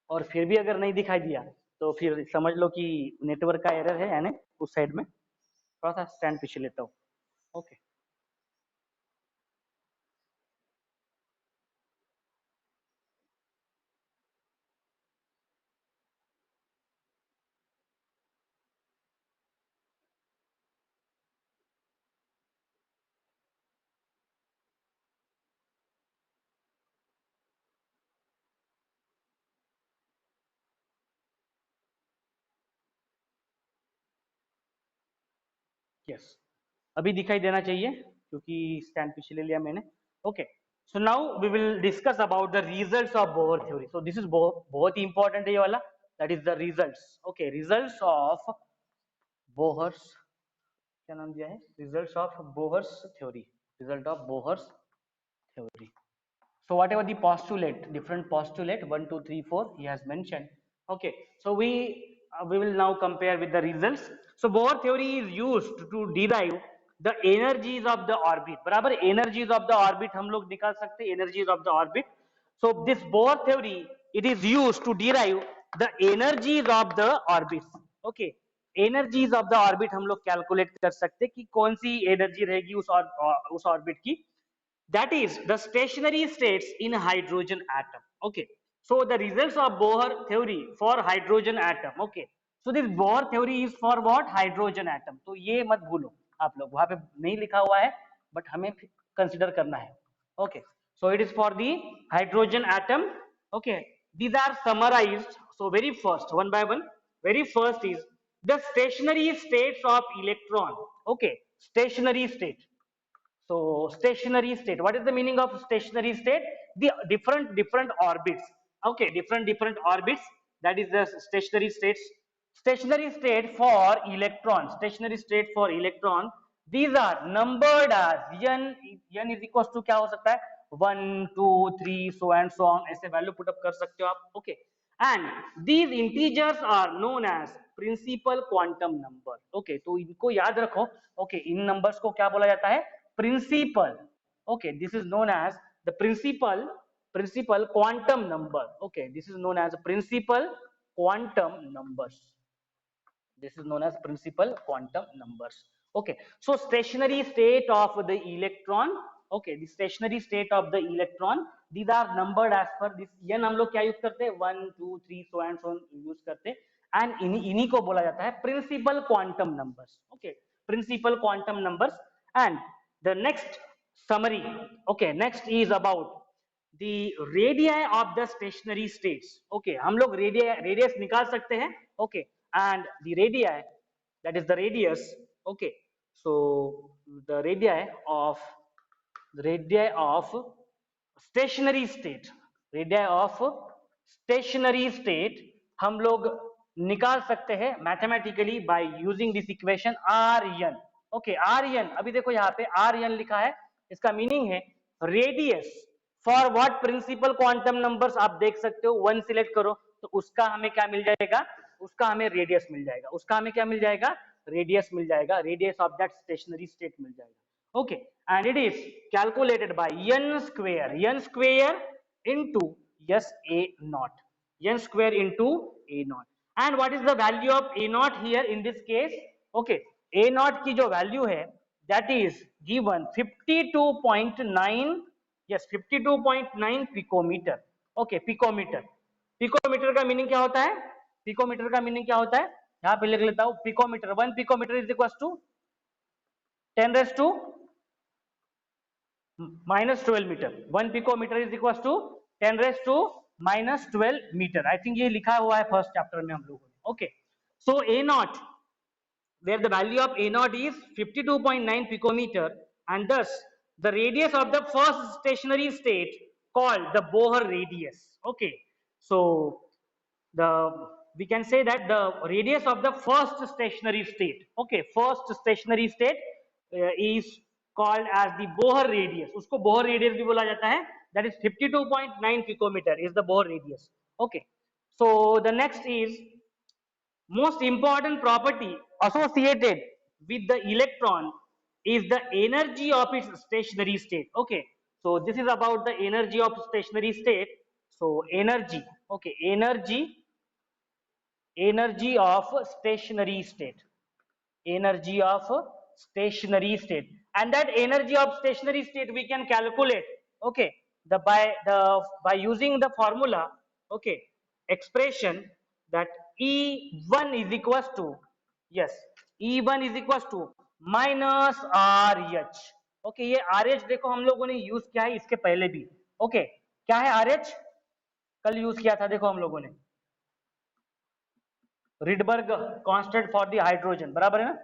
और फिर भी अगर नहीं दिखाई दिया तो फिर समझ लो कि नेटवर्क का एरर है, यानी उस साइड में. थोड़ा सा स्टैंड पीछे लेता हूँ. ओके, यस, अभी दिखाई देना चाहिए क्योंकि स्टैंड पीछे ले लिया मैंने. Okay, so now we will discuss about the results of Bohr theory. So this is बहुत ही इंपॉर्टेंट है ये वाला. That is the results. Okay, results of Bohr's, क्या नाम दिया है? Results of Bohr's theory. Result of Bohr's theory. So whatever the postulate, different postulate 1 2 3 4 he has mentioned. Okay, so we will now compare with the results. So Bohr theory is used to derive the energies of the orbit. बराबर, energies of the orbit हम लोग निकाल सकते हैं, energies of the orbit. So this Bohr theory, it is used to derive the energies of the orbits. Okay, energies of the orbit हम लोग calculate कर सकते हैं कि कौन सी एनर्जी रहेगी उस ऑर्बिट की. That is the stationary states in hydrogen atom. Okay, so the results of Bohr theory for hydrogen atom. Okay, so this Bohr theory is for what? Hydrogen atom. तो ये मत भूलो आप लोग, वहां पे नहीं लिखा हुआ है बट हमें कंसिडर करना है. Okay, so it is for the hydrogen atom. Okay, these are so very first, one by one, very first is the stationary states of electron. Okay, stationary state. So stationary state. What is the meaning of stationary state? The different orbits. Okay, different orbits. That is the stationary states. Stationary state for electron. Stationary state for electron. These are numbered as n. N is equals to क्या हो सकता है? 1, 2, 3, so and so on. ऐसे value put up कर सकते हो आप. Okay. And these integers are known as principal quantum number. Okay, तो इनको याद रखो. Okay, इन numbers को क्या बोला जाता है? Principal. Okay, this is known as the principal quantum number. Okay, this is known as principal quantum numbers. This is known as principal quantum numbers. Okay, so stationary state of the electron. Okay, the stationary state of the electron, these are numbered as per this. n हम लोग क्या use करते हैं? 1, 2, 3 so and so use करते हैं. And इन्हीं को बोला जाता है principal quantum numbers. Okay, principal quantum numbers. And the next summary. Okay, next is about the radii of the stationary states. Okay, हम लोग radius निकाल सकते हैं. Okay, and the radii, that is the radius. Okay, so the radii of stationary state, radii of stationary state हम लोग निकाल सकते हैं mathematically by using this equation Rn. Okay, Rn, अभी देखो यहाँ पे Rn लिखा है. इसका मीनिंग है radius for what principal quantum numbers. आप देख सकते हो 1 सिलेक्ट करो तो उसका हमें क्या मिल जाएगा? उसका हमें रेडियस मिल जाएगा. उसका हमें क्या मिल जाएगा? रेडियस मिल जाएगा. Radius of that stationary state मिल जाएगा. Okay, and it is calculated by n square into a naught, n square into a naught. And what is the value of a naught here in this case? Okay, a naught की जो value है that is given 52.9. yes, 52.9 picometer. Okay, picometer. picometer का meaning क्या होता है? picometer का meaning क्या होता है? यहाँ पे लिख लेता हूँ. picometer, 1 picometer is equals to 10 raised to minus 12 meter. 1 picometer is equals to 10 raised to minus 12 meter. I think ये लिखा हुआ है फर्स्ट चैप्टर में हम लोगों ने. Okay, so a naught, where the value of a naught is 52.9 picometer, and thus the radius of the first stationary state called the Bohr radius. Okay, so we can say that the radius of the first stationary state, okay, first stationary state is called as the Bohr radius. उसको Bohr radius भी बोला जाता है. That is 52.9 picometer is the Bohr radius. Okay, so the next is most important property associated with the electron is the energy of its stationary state. Okay, so this is about the energy of stationary state. So energy, okay, energy of stationary state, energy of stationary state. And that energy of stationary state we can calculate, okay, by using the formula, okay, expression that E1 is equals to, yes, E1 is equals to minus RH. okay, ये RH देखो हम लोगों ने use किया है इसके पहले भी. okay, क्या है RH? कल यूज किया था देखो हम लोगों ने, Rydberg constant for the hydrogen. बराबर है ना?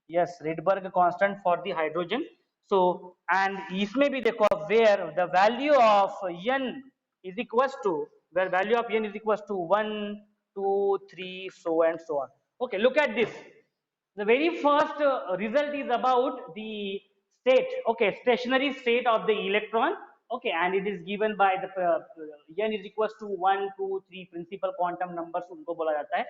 Yes, Rydberg constant for the hydrogen. So and इसमें भी देखो where the value of n is equals to, where value of n is equals to 1, 2, 3 so and so on. Okay, look at this. The very first result is about the state, okay, stationary state of the electron. Okay, and it is given by the n is equals to 1, 2, 3 principal quantum numbers उनको बोला जाता है.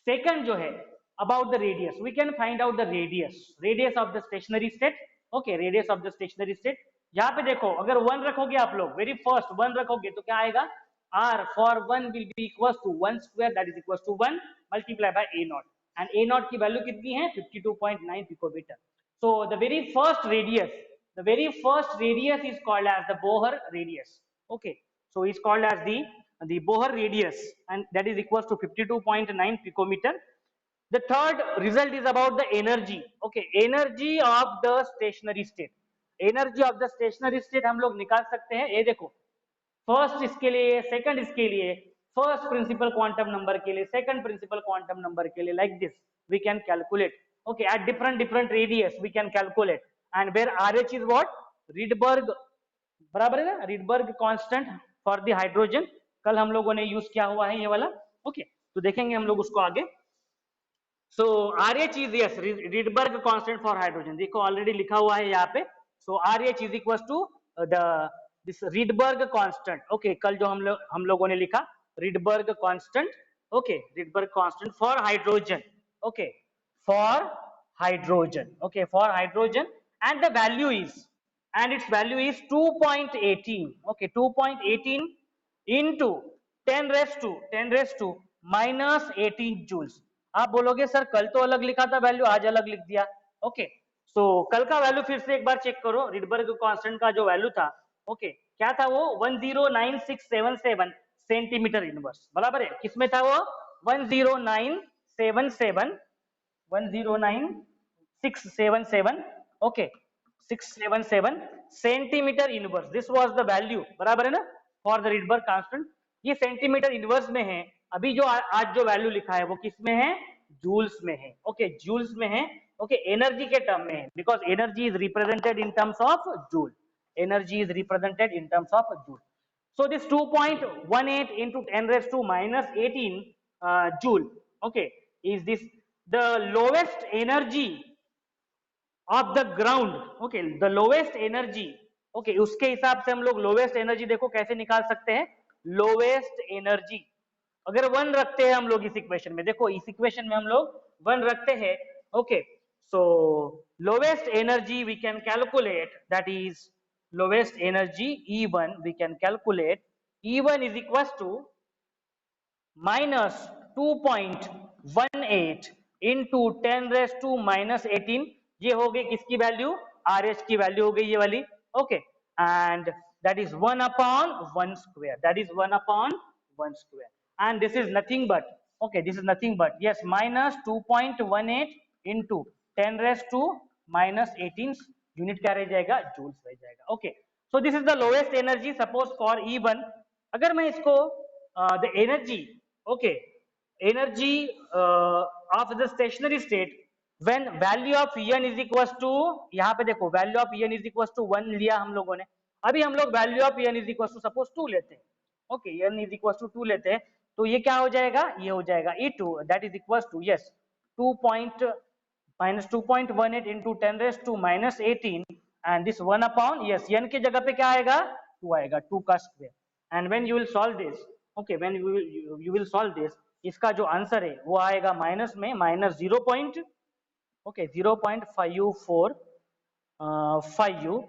Second जो है about the radius, we can find out the radius of the stationary state. Okay, radius of the stationary state. यहाँ पे देखो अगर 1 रखोगे आप लोग, very first 1 रखोगे तो क्या आएगा? R for 1 will be equals to 1 square, that is equals to 1 multiplied by a naught. And a naught की वैल्यू कितनी है? 52.9 picometer. So the very first radius is called as the Bohr radius. Okay, so it's called as the Bohr radius, and that is equals to 52.9 picometer. The third result is about the energy. Okay, energy of the stationary state. Energy of the stationary state हम लोग निकाल सकते हैं. ये देखो, first इसके लिए, second इसके लिए, फर्स्ट प्रिंसिपल क्वांटम नंबर के लिए, सेकंड प्रिंसिपल क्वांटम नंबर के लिए, like this we can calculate. Okay, at different radius we can calculate. And where RH is what, Rydberg, बराबर है ना, Rydberg constant for the hydrogen. कल हम लोगों ने यूज किया हुआ है ये वाला. ओके, तो देखेंगे हम लोग उसको आगे. So RH is yes Rydberg constant for hydrogen, देखो ऑलरेडी लिखा हुआ है यहाँ पे. So RH is equal to the this Rydberg constant. Okay, कल जो हम लोगों ने लिखा Rydberg constant. Okay, Rydberg constant for hydrogen. Okay, for hydrogen. Okay, for hydrogen. And the value is, and its value is 2.18. okay, 2.18 into 10 raised to minus 18 joules. आप बोलोगे sir कल तो अलग लिखा था वैल्यू, आज अलग लिख दिया. ओके, सो कल का वैल्यू फिर से एक बार चेक करो. रिडबर्ग कांस्टेंट का जो वैल्यू था, ओके, क्या था वो 109677 सेंटीमीटर इनवर्स, बराबर है. किसमें था वो 10967 109,677. Okay, 677 centimetre inverse, this was the value, बराबर है ना, फॉर द रिडबर्ग कांस्टेंट. ये सेंटीमीटर इनवर्स में है. अभी जो आज जो वैल्यू लिखा है वो किस में है, जूल्स में है. ओके, जूल्स में है. ओके, एनर्जी के टर्म में है, because energy is represented in terms of joule. Energy is represented in terms of joule. So this 2.18 into 10 raised to minus 18 joule, okay, is this the lowest energy of the ground. Okay, the lowest energy. Okay, उसके हिसाब से हम लोग lowest energy देखो कैसे निकाल सकते हैं. lowest energy अगर 1 रखते हैं हम लोग इस इक्वेशन में, देखो इस इक्वेशन में हम लोग 1 रखते हैं. Okay, so lowest energy we can calculate, that is lowest energy E1 we can calculate. E1 is equals to minus 2.18 into 10 raised to minus 18. ये हो गई किसकी वैल्यू, RH की वैल्यू हो गई ये वाली. Okay, and that is 1 upon 1 square, that is 1 upon 1 square. And this is nothing but, okay, this is nothing but, yes, minus 2.18 into 10 raised to minus 18. Unit क्या रह जाएगा, जूल्स रह जाएगा. Okay, so this is the lowest energy suppose for E1. अगर मैं इसको the energy, okay, energy of the stationary state when value of En is equal to, यहाँ पे देखो value of En is equal to 1 लिया हम लोगों ने. अभी हम लोग value of En is equal to suppose 2 लेते हैं. Okay, n is equal to 2 लेते हैं, तो ये क्या हो जाएगा, ये हो जाएगा E2, that is equal to yes 2 minus 2.18 into 10 raised to minus 18, and this 1 upon, yes, n की जगह पे क्या आएगा, 2 आएगा, 2 का square. And when you will solve this, okay, when you will solve this, इसका जो आंसर है वो आएगा माइनस में minus 0.54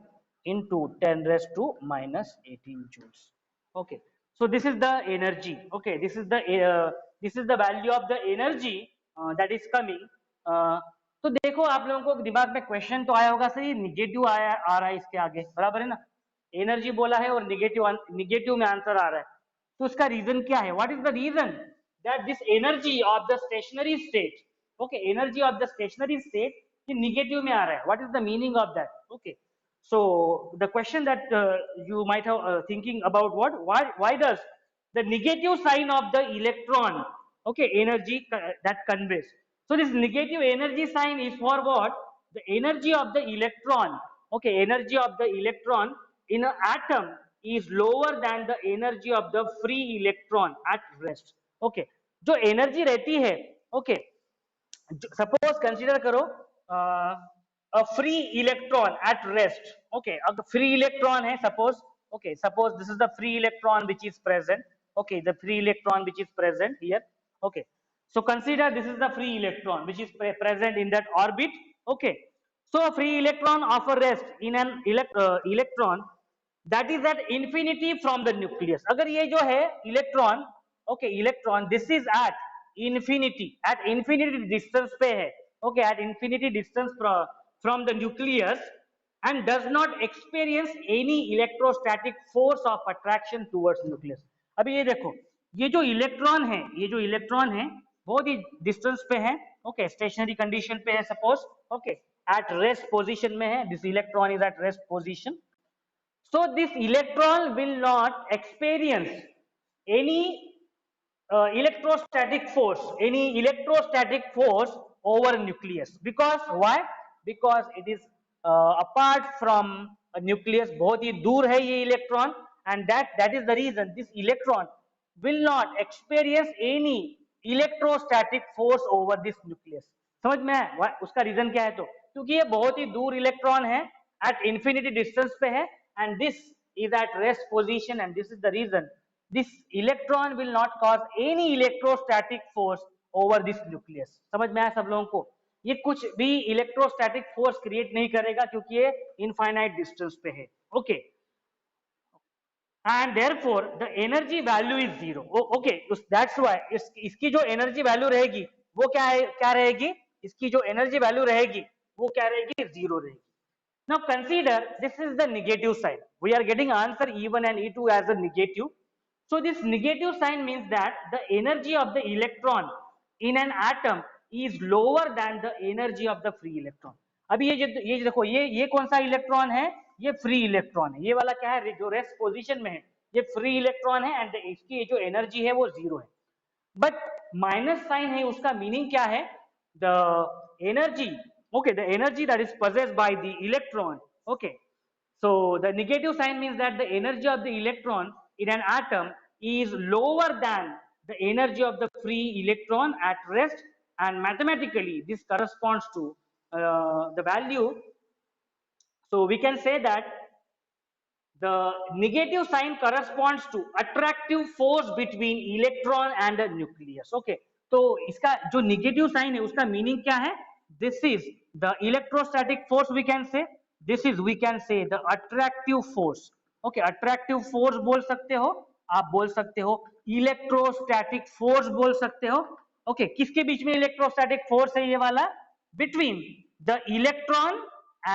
into 10 raised to minus 18 joules. Okay, so this is the energy. Okay, this is the value of the energy that is coming. तो देखो आप लोगों को दिमाग में क्वेश्चन तो आया होगा, सर ये निगेटिव आया आ रहा है इसके आगे, बराबर है ना, एनर्जी बोला है और निगेटिव में आंसर आ रहा है. तो उसका रीजन क्या है, what is the reason that this energy of the stationary state, okay, energy of the stationary state ये निगेटिव में आ रहा है, what is the meaning of that. Okay, so the question that you might have thinking about, why does the negative sign of the electron, okay, energy that conveys. So this negative energy sign is for what, the energy of the electron, okay, energy of the electron in an atom is lower than the energy of the free electron at rest. Okay, जो energy रहती है, okay, suppose consider करो a free electron at rest. Okay, अब free electron है suppose, okay, suppose this is the free electron which is present. Okay, the free electron which is present here. Okay, so consider this is the free electron which is present in that orbit. Okay, so a free electron of a rest in an electron that is at infinity from the nucleus. अगर ये जो है electron, okay, electron this is at infinity distance पे है, okay, at infinity distance from the nucleus and does not experience any electrostatic force of attraction towards nucleus. अभी ये देखो, ये जो इलेक्ट्रॉन है बहुत ही डिस्टेंस पे है, ओके, स्टेशनरी कंडीशन पे है suppose, okay, at rest position में है, this electron is at rest position. So this electron will not experience any electrostatic force, any electrostatic force over nucleus. Because why? Because it is apart from a nucleus, बहुत ही दूर है ये electron, and that is the reason this electron will not experience any electrostatic force over this nucleus. समझ में है उसका reason क्या है? तो क्योंकि ये बहुत ही दूर इलेक्ट्रॉन है, at infinity distance पे है, and this is at rest position, and this is the reason this electron will not cause any electrostatic force over this nucleus. समझ में आया सब लोगों को? ये कुछ भी इलेक्ट्रोस्टैटिक फोर्स क्रिएट नहीं करेगा क्योंकि ये इनफाइनाइट डिस्टेंस पे है. Okay, and therefore the energy value is zero. Okay, that's why इसकी जो एनर्जी वैल्यू रहेगी वो क्या रहेगी? इसकी जो एनर्जी वैल्यू रहेगी वो क्या रहेगी? जीरो रहेगी. Now consider this is the negative sign. We are getting answer E1 and E2 as a negative. So this negative sign means that the energy of the electron in an atom is lower than the energy of the free electron. अभी ये देखो, ये कौन सा electron है? ये free electron है. ये वाला क्या है? जो रेस्ट पोजीशन में है ये फ्री इलेक्ट्रॉन है, एंड इसकी जो एनर्जी है वो जीरो है. बट माइनस साइन है, उसका मीनिंग क्या है? The energy, okay, the energy that is possessed by the electron. Okay, so the negative sign means that the energy of the electron in an atom is lower than the energy of the free electron at rest, and mathematically this corresponds to the value. So we can say that the negative sign corresponds to attractive force between electron and the nucleus. Okay, तो इसका जो negative sign है उसका meaning क्या है? This is the electrostatic force, we can say. This is, we can say, the attractive force. Okay, attractive force बोल सकते हो, आप बोल सकते हो electrostatic force बोल सकते हो. Okay, किसके बीच में electrostatic force है ये वाला? Between the electron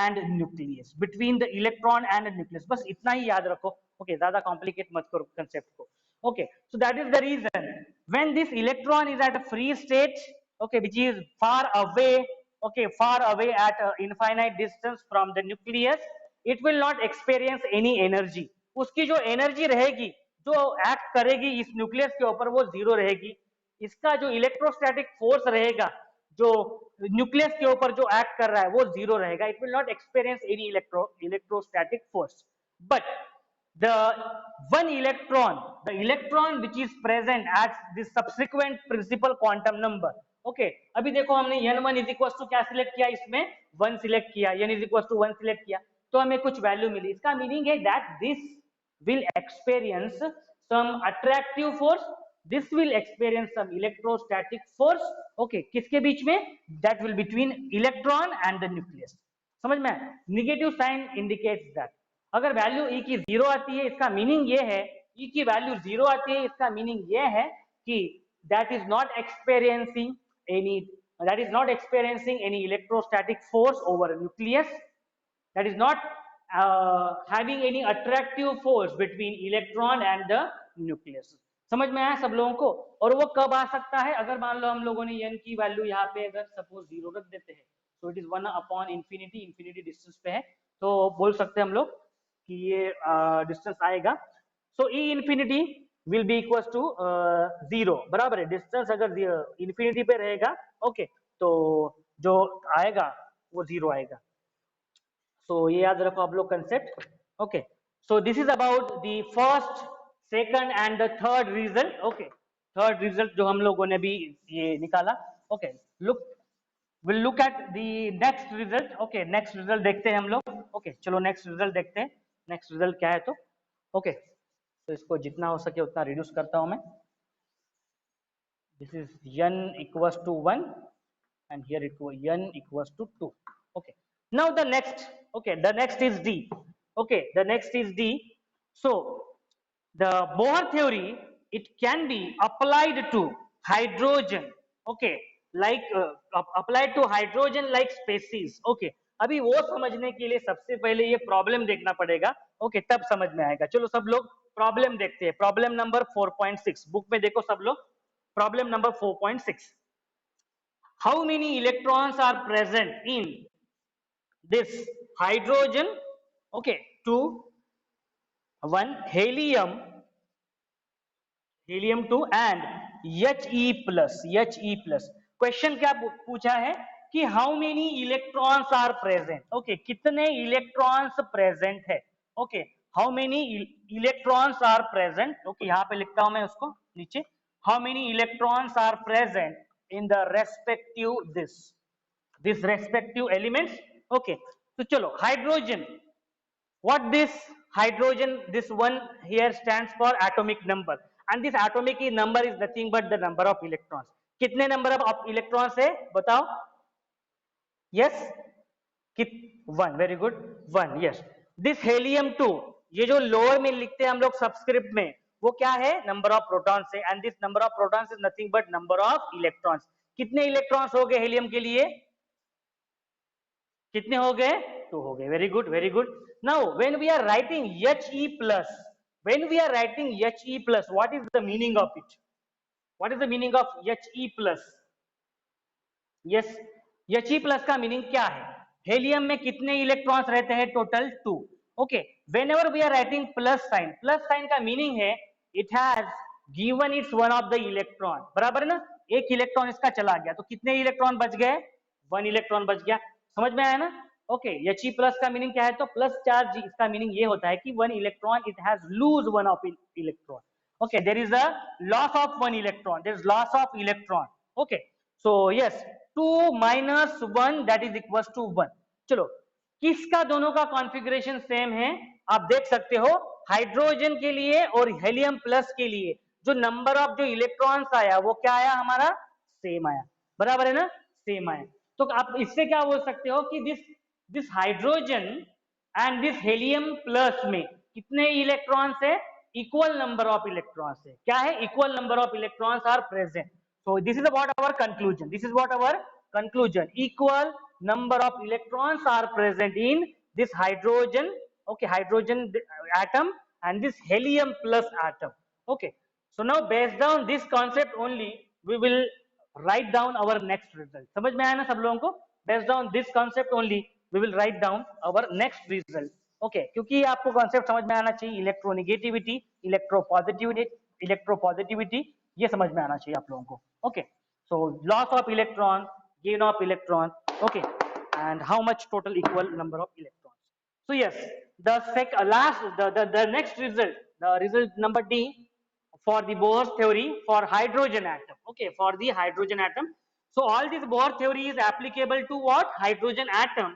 and nucleus, between the electron and nucleus. बस इतना ही याद रखो. Okay, ज्यादा कॉम्प्लिकेट मत करो कंसेप्ट को. Okay, so that is the reason when this electron is at a free state, okay, which is far away, okay, far away at a infinite distance from the nucleus, it will not experience any energy. उसकी जो energy रहेगी, जो act करेगी इस nucleus के ऊपर, वो zero रहेगी. इसका जो इलेक्ट्रोस्टैटिक फोर्स रहेगा, जो न्यूक्लियस के ऊपर जो एक्ट कर रहा है, वो जीरो रहेगा. It will not experience any electrostatic force. But the one electron, the electron which is present at the subsequent principal quantum number. Okay, अभी देखो हमने n1 is equals to क्या सिलेक्ट किया? इसमें 1 सिलेक्ट किया, n is equals to 1 select किया, तो हमें कुछ वैल्यू मिली. इसका मीनिंग है that this will experience some attractive force, this will experience some electrostatic force. Okay, किसके बीच में? That will between electron and the nucleus. समझ में? Negative sign indicates that. अगर वैल्यू ई की जीरो आती है, इसका मीनिंग ये है, ई की वैल्यू जीरो आती है, इसका मीनिंग ये है कि that is not experiencing any electrostatic force over nucleus, that is not having any attractive force between electron and the nucleus. समझ में आया सब लोगों को? और वो कब आ सकता है? अगर मान लो हम लोगों ने एन की वैल्यू यहाँ पे अगर सपोज जीरो रख देते हैं, तो it is 1 upon infinity distance पे है, तो बोल सकते हैं हम लोग कि ये डिस्टेंस आएगा. So E infinity will be equal to zero. बराबर है, डिस्टेंस अगर इंफिनिटी पे रहेगा, ओके, तो जो आएगा वो जीरो आएगा. सो ये याद रखो आप लोग concept. Okay, so this is about the first, second and the third result. Okay, third result जो हम लोगों ने भी ये निकाला. Okay, we'll look at the next result. Okay, next result देखते हैं हम लोग. Okay, चलो next result देखते हैं. Next result क्या है? तो okay, तो इसको जितना हो सके उतना रिड्यूस करता हूं मैं. This is n equals to 1 and here n equals to 2. Okay, now the next, okay, the next is D. Okay, the next is D. So the Bohr theory, it can be applied to hydrogen. Okay, like applied to hydrogen like species. Okay, अभी वो समझने के लिए सबसे पहले ये problem देखना पड़ेगा. ओके, तब समझ में आएगा. चलो सब लोग प्रॉब्लम देखते हैं. प्रॉब्लम नंबर 4.6 बुक में देखो सब लोग. Problem number 4.6. How many electrons are present in this hydrogen? Okay, 2, 1, helium 2 and He+. Question क्या पूछा है कि how many electrons are present, okay, कितने इलेक्ट्रॉन्स प्रेजेंट है, okay, how many electrons are present, okay, यहाँ पे लिखता हूं मैं उसको नीचे, how many electrons are present in the respective this respective elements, okay. तो चलो hydrogen, what this hydrogen, this one here stands for atomic number, and this atomic number is nothing but the number of electrons. कितने number of electrons है बताओ? Yes, one, very good, one, yes. This helium 2, ये जो lower में लिखते हैं हम लोग सबस्क्रिप्ट में, वो क्या है? नंबर ऑफ प्रोटॉन्स है, and this number of protons is nothing but number of electrons. कितने इलेक्ट्रॉन्स हो गए हेलियम के लिए? कितने हो गए? 2 हो गए, very good, very good. Now when we are writing He plus, when we are writing He plus, what is the meaning of it? What is the meaning of He plus? Yes, He plus का meaning क्या है? Helium में कितने electrons रहते हैं? Total 2, okay. Whenever we are writing plus sign का meaning है it has given its one of the electron, बराबर ना? एक इलेक्ट्रॉन इसका चला गया, तो कितने इलेक्ट्रॉन बच गए? 1 इलेक्ट्रॉन बच गया। समझ में आया ना? ओके, He प्लस का मीनिंग क्या है? तो प्लस चार्ज, इसका मीनिंग ये होता है कि 1 electron it has lose one of electron, okay, there is a loss of 1 electron, there is loss of electron, okay. So yes, 2 minus 1 that is equals to 1। चलो, किसका दोनों का कॉन्फ़िगरेशन सेम है? आप देख सकते हो, हाइड्रोजन के लिए और हेलियम प्लस के लिए जो नंबर ऑफ जो इलेक्ट्रॉन्स आया वो क्या आया हमारा? सेम आया, बराबर है ना? सेम आया। तो आप इससे क्या बोल सकते हो कि this hydrogen and this helium plus में कितने इलेक्ट्रॉन्स है? इक्वल नंबर ऑफ इलेक्ट्रॉन्स है। क्या है? Equal number of electrons are present. So this is what our conclusion. This is what our conclusion. Equal number of electrons are present in this hydrogen, okay, hydrogen atom and this helium plus atom. Okay. So now based on this concept only, we will write down our next result. समझ में आया ना सब लोगों को? Based on this concept only, we will write down our next result. Okay. क्योंकि आपको concept समझ में आना चाहिए, इलेक्ट्रोनेगेटिविटी, इलेक्ट्रोपॉजिटिविटी, ये समझ में आना चाहिए आप लोगों को। Okay, so loss of electron, gain of electron, okay, and how much total equal number of electron. So yes, the next result, the result number D for the Bohr's theory for hydrogen atom, okay, for the hydrogen atom. So all this Bohr theory is applicable to what? Hydrogen atom,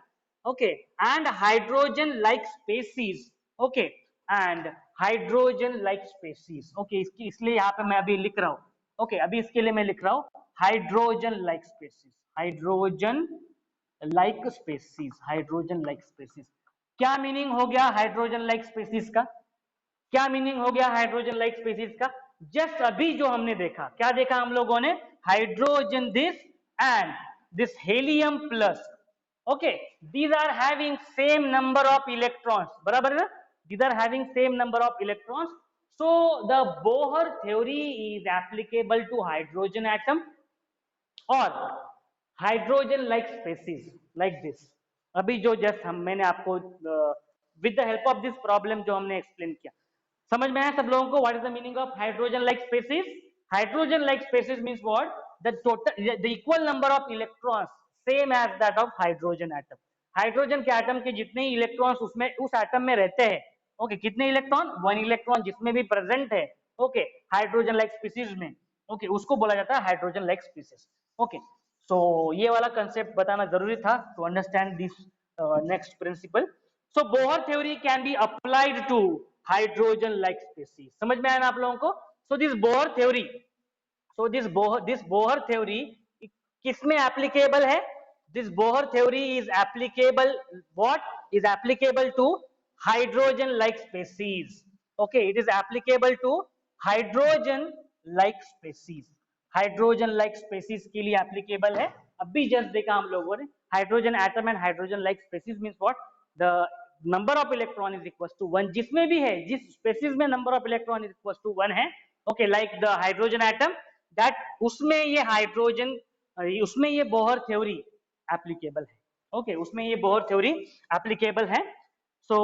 okay, and hydrogen like species, okay, and hydrogen like species, okay, इसलिए यहाँ पे मैं अभी लिख रहा हूँ, okay, अभी इसके लिए मैं लिख रहा हूँ hydrogen like species, hydrogen like species, hydrogen like species. क्या मीनिंग हो गया हाइड्रोजन लाइक स्पेसीज का? क्या मीनिंग हो गया हाइड्रोजन लाइक स्पेसीज का? जस्ट अभी जो हमने देखा, क्या देखा हम लोगों ने? Hydrogen this and this helium plus, okay, these are having same number of electrons, बराबर है ना? These are having same number of electrons, so the Bohr theory is applicable to hydrogen atom or hydrogen like species like this। अभी जो just मैंने आपको with the help of this problem जो हमने explain किया, समझ में आया सब लोगों को? What is the meaning of hydrogen like species? Hydrogen like species means what? The equal number of electrons same as that of hydrogen atom। Hydrogen के एटम के जितने इलेक्ट्रॉन्स उसमें उस एटम में रहते हैं, ओके, कितने इलेक्ट्रॉन? 1 इलेक्ट्रॉन जिसमें भी प्रेजेंट है, ओके, हाइड्रोजन लाइक स्पीसीज में, ओके, उसको बोला जाता है hydrogen like species. Okay, so ये वाला कंसेप्ट बताना जरूरी था to understand this next principle. So Bohr theory can be applied to hydrogen like species. समझ में आया ना आप लोगों को? So this Bohr theory, so this Bohr theory किसमें applicable है? This Bohr theory is applicable, what is applicable to hydrogen like species, okay, it is applicable to hydrogen like species, hydrogen like species के लिए applicable है। अभी just देखा हम लोगों ने, hydrogen atom and hydrogen like species means what? The number of electron is equals to 1, जिसमें भी है, जिस species में number of electron is equals to 1 है, okay, like the hydrogen atom, that उसमें ये हाइड्रोजन, उसमें ये बोहर थ्योरी एप्लीकेबल है, ओके, उसमें ये बोहर थ्योरी एप्लीकेबल है। So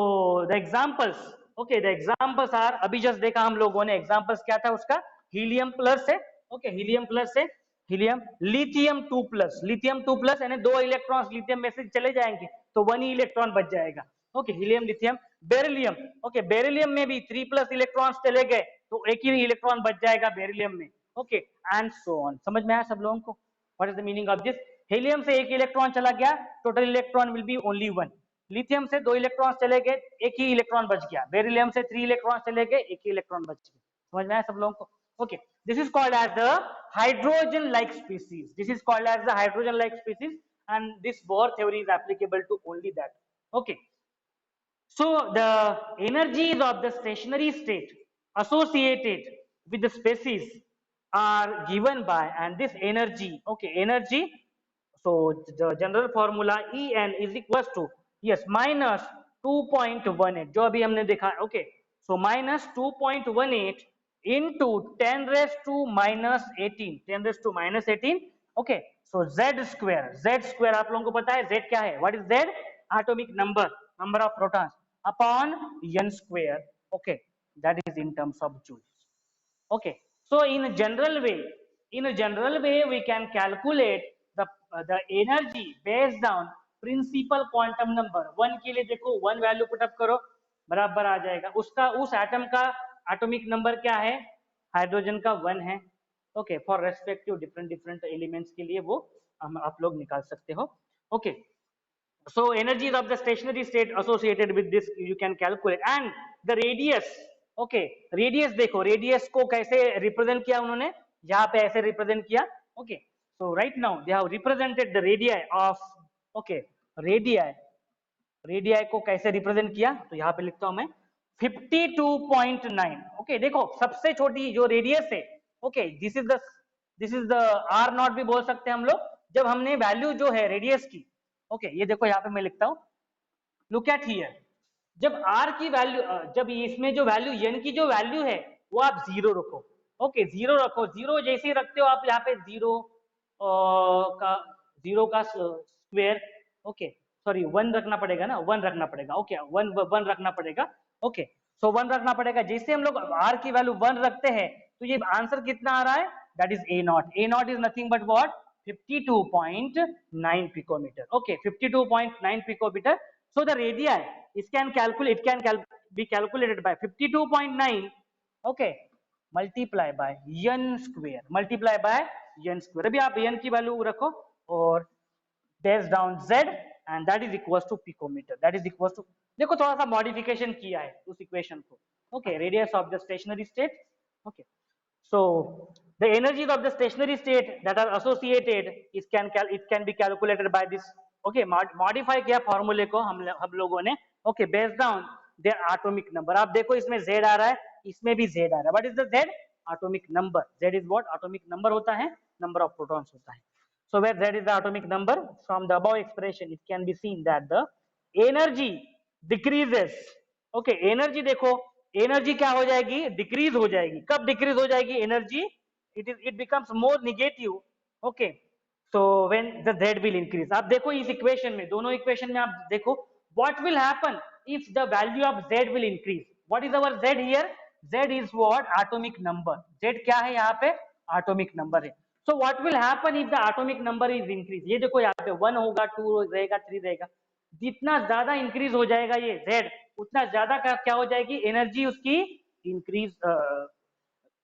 the examples, okay, the examples are, अभी जस्ट देखा हम लोगों ने, एग्जांपल्स क्या था उसका? हीलियम प्लस है, ओके हीलियम प्लस से helium, lithium 2 plus, lithium 2 plus यानी 2 इलेक्ट्रॉन्स लिथियम में से चले जाएंगे तो 1 ही इलेक्ट्रॉन बच जाएगा। Okay helium lithium, beryllium, okay beryllium में भी 3 प्लस इलेक्ट्रॉन्स चले गए तो एक ही इलेक्ट्रॉन बच जाएगा बेरिलियम में। Okay and so on. समझ में आया सब लोगों को? What is the meaning of this? Helium से एक इलेक्ट्रॉन चला गया, total electron will be only 1। Lithium से 2 इलेक्ट्रॉन्स चले गए, एक ही इलेक्ट्रॉन बच गया। बेरिलियम से 3 इलेक्ट्रॉन्स चले गए, एक ही इलेक्ट्रॉन बच गया। समझ में आया सब लोगों को? Okay this is called as the hydrogen like species. This is called as the hydrogen like species, and this Bohr theory is applicable to only that. Okay, so the energies of the stationary state associated with the species are given by, and this energy, okay energy, so the general formula En is equals to, yes, minus 2.18 जो अभी हमने देखा। okay, so minus 2.18 into 10 raised to minus 18, 10 raised to minus 18। okay, so z square आप लोगों को पता है z क्या है? what is z? atomic number of protons upon n square। okay, that is in terms of joules। okay, so in a general way we can calculate the energy based on principal quantum number. 1 के लिए देखो 1 value put up करो, बराबर आ जाएगा उसका, उस atom का atomic number क्या है? हाइड्रोजन का 1 है। Okay for respective different elements के लिए वो हम आप लोग निकाल सकते हो। Okay so energies of the stationary state associated with this you can calculate, and the radius। okay radius देखो, radius को कैसे रिप्रेजेंट किया उन्होंने, यहाँ पे ऐसे रिप्रेजेंट किया। okay so right now they have represented the radii of, okay radii को कैसे रिप्रेजेंट किया, तो यहाँ पे लिखता हूं मैं 52.9। ओके देखो सबसे छोटी जो रेडियस है, okay this is the r naught भी बोल सकते हैं हम लोग, जब हमने वैल्यू जो है रेडियस की, ओके ये देखो यहाँ पे मैं लिखता हूं, लुक एट हियर, जब आर की वैल्यू, जब इसमें जो वैल्यू एन की जो वैल्यू है वो आप जीरो रखो। ओके जीरो रखो, जीरो जैसे ही रखते हो आप यहाँ पे जीरो का स्क्वायर, ओके सॉरी 1 रखना पड़ेगा ना, 1 रखना पड़ेगा। ओके 1 रखना पड़ेगा। ओके सो 1 रखना पड़ेगा, जैसे हम लोग आर की वैल्यू 1 रखते हैं तो ये आंसर कितना आ रहा है? That is a not is nothing but what? 52.9 picometer। okay 52.9 picometer। so the radii it can be calculated by 52.9, okay multiply by n square। अभी आप n की वैल्यू रखो और dash down z and that is equals to picometer, that is equals to, देखो थोड़ा सा modification किया है उस इक्वेशन को। okay radius of the stationary state। okay so the energies of the stationary state that are associated it can be calculated by this। okay modify किया फॉर्मूले को हम लोगों ने। okay based on their atomic number। आप देखो इसमें z आ रहा है, इसमें भी z आ रहा है। what is the z? atomic number। z is what? atomic number होता है, number of protons होता है। so where z is the atomic number, from the above expression it can be seen that the energy decreases। okay energy देखो, energy क्या हो जाएगी? Decrease हो जाएगी। कब डिक्रीज हो जाएगी energy? It becomes more negative. Okay so when the z will increase. आप देखो इस इक्वेशन में, दोनों इक्वेशन में आप देखो what will happen if the value of z will increase. What is our z here? z is what? Atomic number. z क्या है यहाँ पे? एटॉमिक नंबर है। So what will happen if the atomic number is increase? ये देखो यहाँ पे 1 होगा, 2 रहेगा, 3 रहेगा। जितना ज्यादा इंक्रीज हो जाएगा ये z, उतना ज्यादा क्या हो जाएगी? एनर्जी उसकी इंक्रीज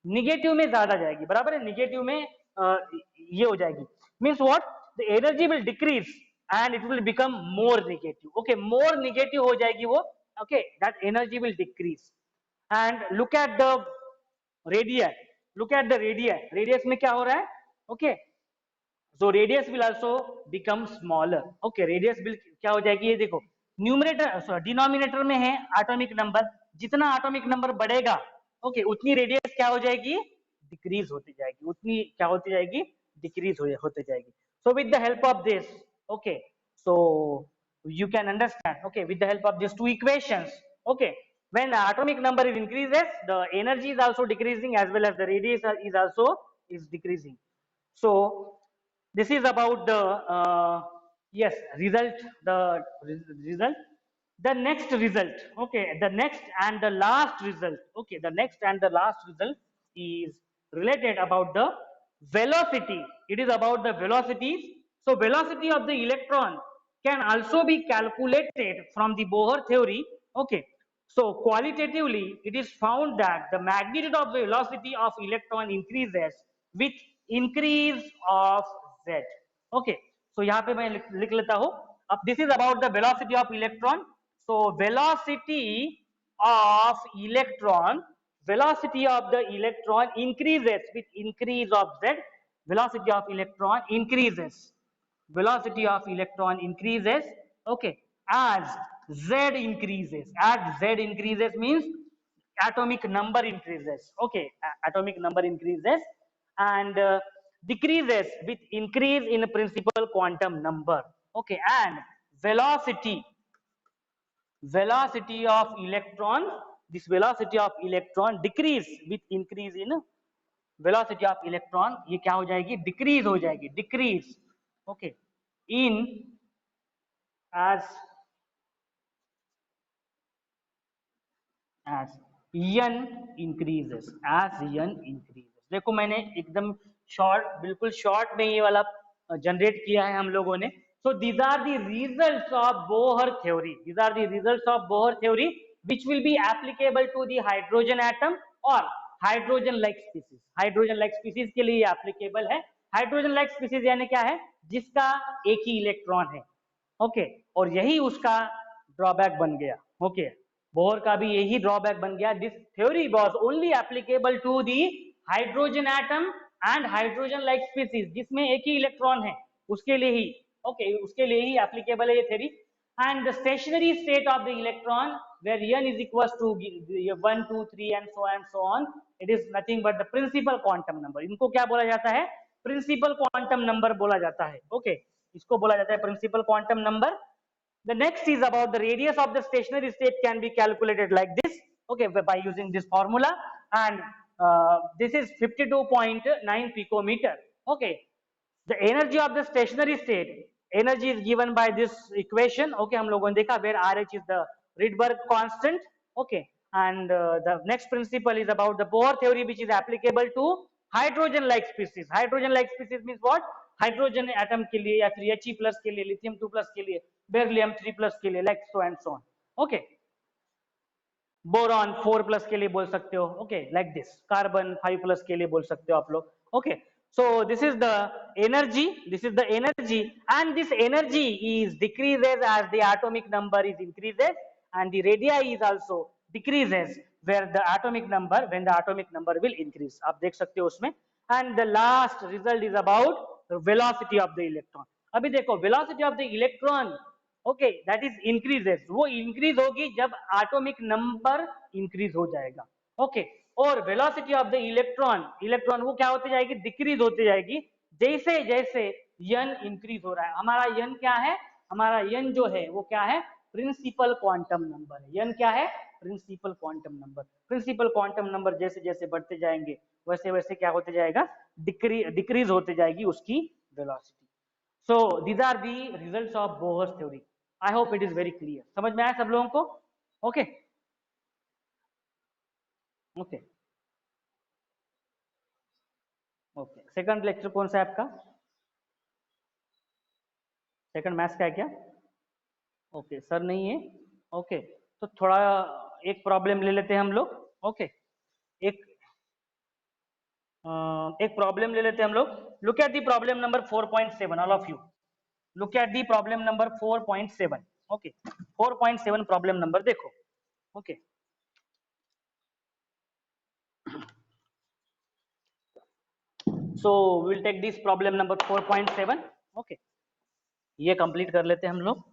निगेटिव में ज्यादा जाएगी। बराबर है, निगेटिव में ये हो जाएगी। Means what? The energy will decrease and it will become more negative. Okay more negative हो जाएगी वो। Okay that energy will decrease. And look at the radius, look at the radius. Radius में क्या हो रहा है? Okay so radius will also become smaller। okay radius will क्या हो जाएगी? ये देखो न्यूमरेटर डिनोमिनेटर में है एटॉमिक नंबर, जितना एटॉमिक नंबर बढ़ेगा ओके उतनी रेडियस क्या हो जाएगी? डिक्रीज होती जाएगी। उतनी क्या होती जाएगी? डिक्रीज होती जाएगी। so with the help of this, okay so you can understand, okay with the help of these two equations, okay when the atomic number is increases the energy is also decreasing as well as the radius is also decreasing। so this is about the yes result, the result, the next result, okay the next and the last result, okay the next and the last result is related about the velocity. It is about the velocities. So velocity of the electron can also be calculated from the Bohr theory. Okay. So qualitatively, it is found that the magnitude of the velocity of electron increases with increase of z. Okay. So यहाँ पे मैं लिख लेता हूँ. अब this is about the velocity of electron. So velocity of the electron increases with increase of z. Velocity of electron increases. Velocity of electron increases. Okay, as z increases. As z increases means atomic number increases. Okay, atomic number increases and decreases with increase in principal quantum number. Okay, and velocity velocity of electron, this velocity of electron decrease with increase in velocity of electron, ये क्या हो जाएगी, decrease हो जाएगी, decrease. Okay, in as n increases, as n increases. देखो मैंने एकदम short, बिल्कुल शॉर्ट में ये वाला जनरेट किया है हम लोगों ने. So these are the results of Bohr theory. These are the results of Bohr theory which will be applicable to the hydrogen atom or hydrogen like species. Hydrogen like species के लिए applicable है. Hydrogen like species यानी क्या है, जिसका एक ही electron है. Okay, और यही उसका ड्रॉबैक बन गया. ओके, बोर का भी यही ड्रॉबैक बन गया. This theory was only applicable to the hydrogen atom and hydrogen like species, जिसमें एक ही इलेक्ट्रॉन है, उसके लिए ही. ओके, उसके लिए ही एप्लीकेबल है ये theory. And the stationary state of the electron where n is equals to 1 2 3 and so on, it is nothing but the principal quantum number. इनको क्या बोला जाता है, प्रिंसिपल क्वांटम नंबर बोला जाता है. ओके, इसको बोला जाता है principal quantum number. The next is about the radius of the stationary state can be calculated like this. Okay, by using this formula, and this is 52.9 picometer. Okay, the energy of the stationary state, energy is given by this equation. Okay, हम लोगों ने देखा where RH is the Rydberg constant. Okay, and the next principle is about the Bohr theory which is applicable to hydrogen like species. Hydrogen like species means what, hydrogen atom के लिए या फिर He plus के लिए, lithium 2 plus के लिए, beryllium 3 plus के लिए, like so and so on. Okay, boron 4 plus के लिए बोल सकते हो. Okay, like this, carbon 5 plus के लिए बोल सकते हो आप लोग. Okay, so this is the energy, and this energy is decreases as the atomic number is increases, and the radii is also decreases where the atomic number, when the atomic number will increase. आप देख सकते हो उसमें. And the last result is about the velocity of the electron. अभी देखो velocity of the electron, okay, that is increases. वो increase होगी जब atomic number increase हो जाएगा. Okay, और velocity of the electron वो क्या होती जाएगी, decrease होती जाएगी जैसे जैसे n increase हो रहा है. हमारा n क्या है, हमारा n जो है वो क्या है, प्रिंसिपल क्वांटम नंबर है. n क्या है, principal quantum number. Principal quantum number जैसे जैसे बढ़ते जाएंगे वैसे वैसे क्या होते जाएगा, डिक्रीज होते जाएगी उसकी velocity. So these are the results of Bohr's theory. I hope it is very clear. समझ में आया सब लोगों को? Okay okay okay. Second lecture कौन सा है आपका? सेकंड मैथ्स का है क्या? ओके, सर नहीं है. ओके, तो थोड़ा एक प्रॉब्लम ले लेते हैं हम लोग. ओके, एक प्रॉब्लम ले लेते हैं हम लोग. Look at the problem number 4.7. All of you look at the problem number 4.7. Okay, 4.7 problem number देखो. Okay, so will take this problem number 4.7. Okay, ये कंप्लीट कर लेते हैं हम लोग.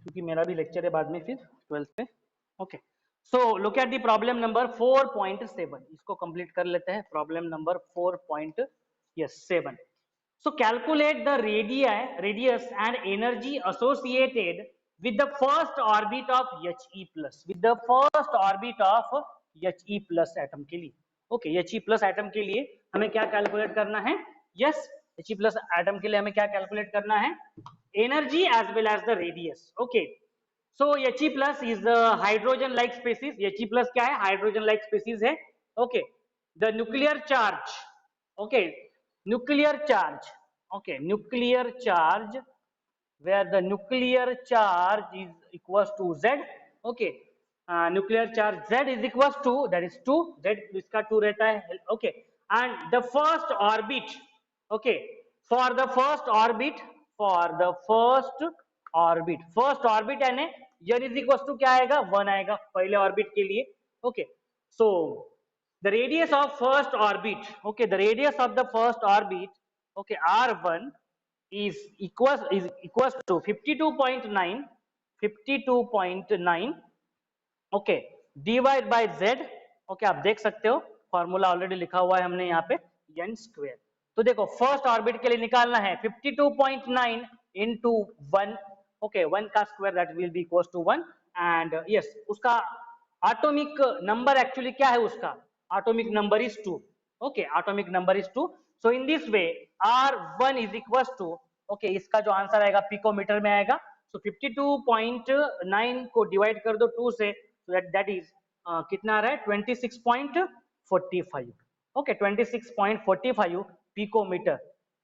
क्योंकि मेरा भी लेक्चर है बाद में फिर 12th पे. Okay, so look at the problem number 4.7. इसको कंप्लीट कर लेते हैं. Problem number 4.7. So calculate the radius and energy associated with the first orbit of He plus. With the first orbit of He plus atom के लिए. Okay, He plus atom के लिए हमें क्या कैलकुलेट करना है? Yes, He plus atom के लिए हमें क्या कैलकुलेट करना है? Energy as well as the radius. Okay, So He plus is the hydrogen like species. He plus क्या है? Hydrogen like species है. Okay. The nuclear charge. Okay. Nuclear charge. Okay. Nuclear charge where the nuclear charge is equals to Z. Okay. Nuclear charge Z is equals to, that is 2. Z इसका 2 रहता है. Okay. And the first orbit. Okay. For the first orbit. First orbit यानी n is equals to क्या आएगा? 1 आएगा पहले orbit के लिए. Okay. So the radius of first orbit. Okay. The radius of the first orbit. Okay. R1 is equals to 52.9. Okay divide by Z. Okay आप देख सकते हो फॉर्मूला ऑलरेडी लिखा हुआ है हमने यहाँ पे एन स्क्वायर. तो देखो फर्स्ट ऑर्बिट के लिए निकालना है 52.9 इंटू 1. ओके 1 का square that will be equal to 1. And yes उसका एटॉमिक नंबर एक्चुअली क्या है? उसका atomic number is 2. Okay atomic number is 2. So in this way R1 is equal to, okay इसका जो आंसर आएगा पिकोमीटर में आएगा. सो 52.9 को डिवाइड कर दो 2 से. So that is कितना आ रहा है? 26.45. Okay, 26.45 picometer.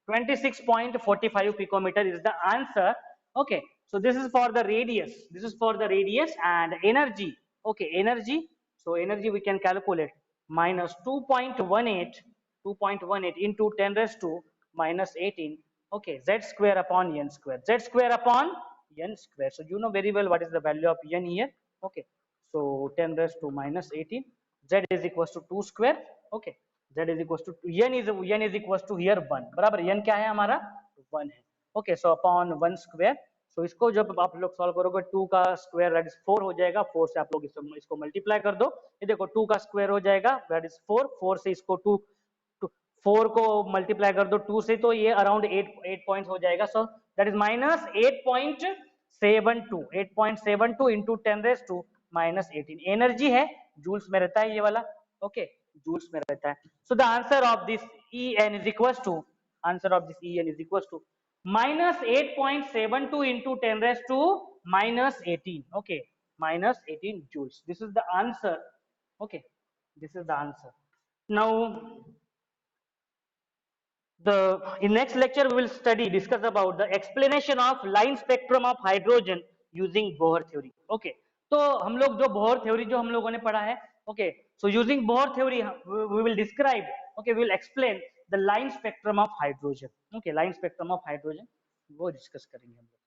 26.45 picometer is the answer. Okay, so this is for the radius. This is for the radius and energy. Okay, energy. So energy we can calculate minus 2.18 into 10 raised to minus 18. Okay, z square upon n square. Z square upon n square. So you know very well what is the value of n here. Okay. So 10 raised to minus 18. Z is equals to 2 square. Okay. Z is equals to n is equals to here 1. बराबर n क्या है हमारा? 1 है. Okay. So upon 1 square. So इसको जब आप लोग solve करोगे 2 का स्क्वायर दैट इज 4 हो जाएगा. 4 से आप लोग इसको मल्टीप्लाई कर दो. ये देखो 2 का स्क्वायर हो जाएगा दैट इज 4. 4 से इसको 4 को मल्टीप्लाई कर दो 2 से तो ये अराउंड 8 पॉइंट्स हो जाएगा. So that is minus 8.72 into 10 raise to minus 18. Energy है जूल्स में रहता है ये वाला. ओके जूल्स में रहता है. So the answer of this En is equals to minus 8.72 into 10 raised to minus 18. Okay, minus 18 joules. This is the answer. Okay, this is the answer. Now in next lecture we will discuss about the explanation of line spectrum of hydrogen using Bohr theory. Okay, तो हम लोग जो Bohr theory जो हम लोगों ने पढ़ा है. Okay, so using Bohr theory we will describe, okay, we will explain the line spectrum of hydrogen. Okay, line spectrum of hydrogen वो डिस्कस करेंगे हम लोग.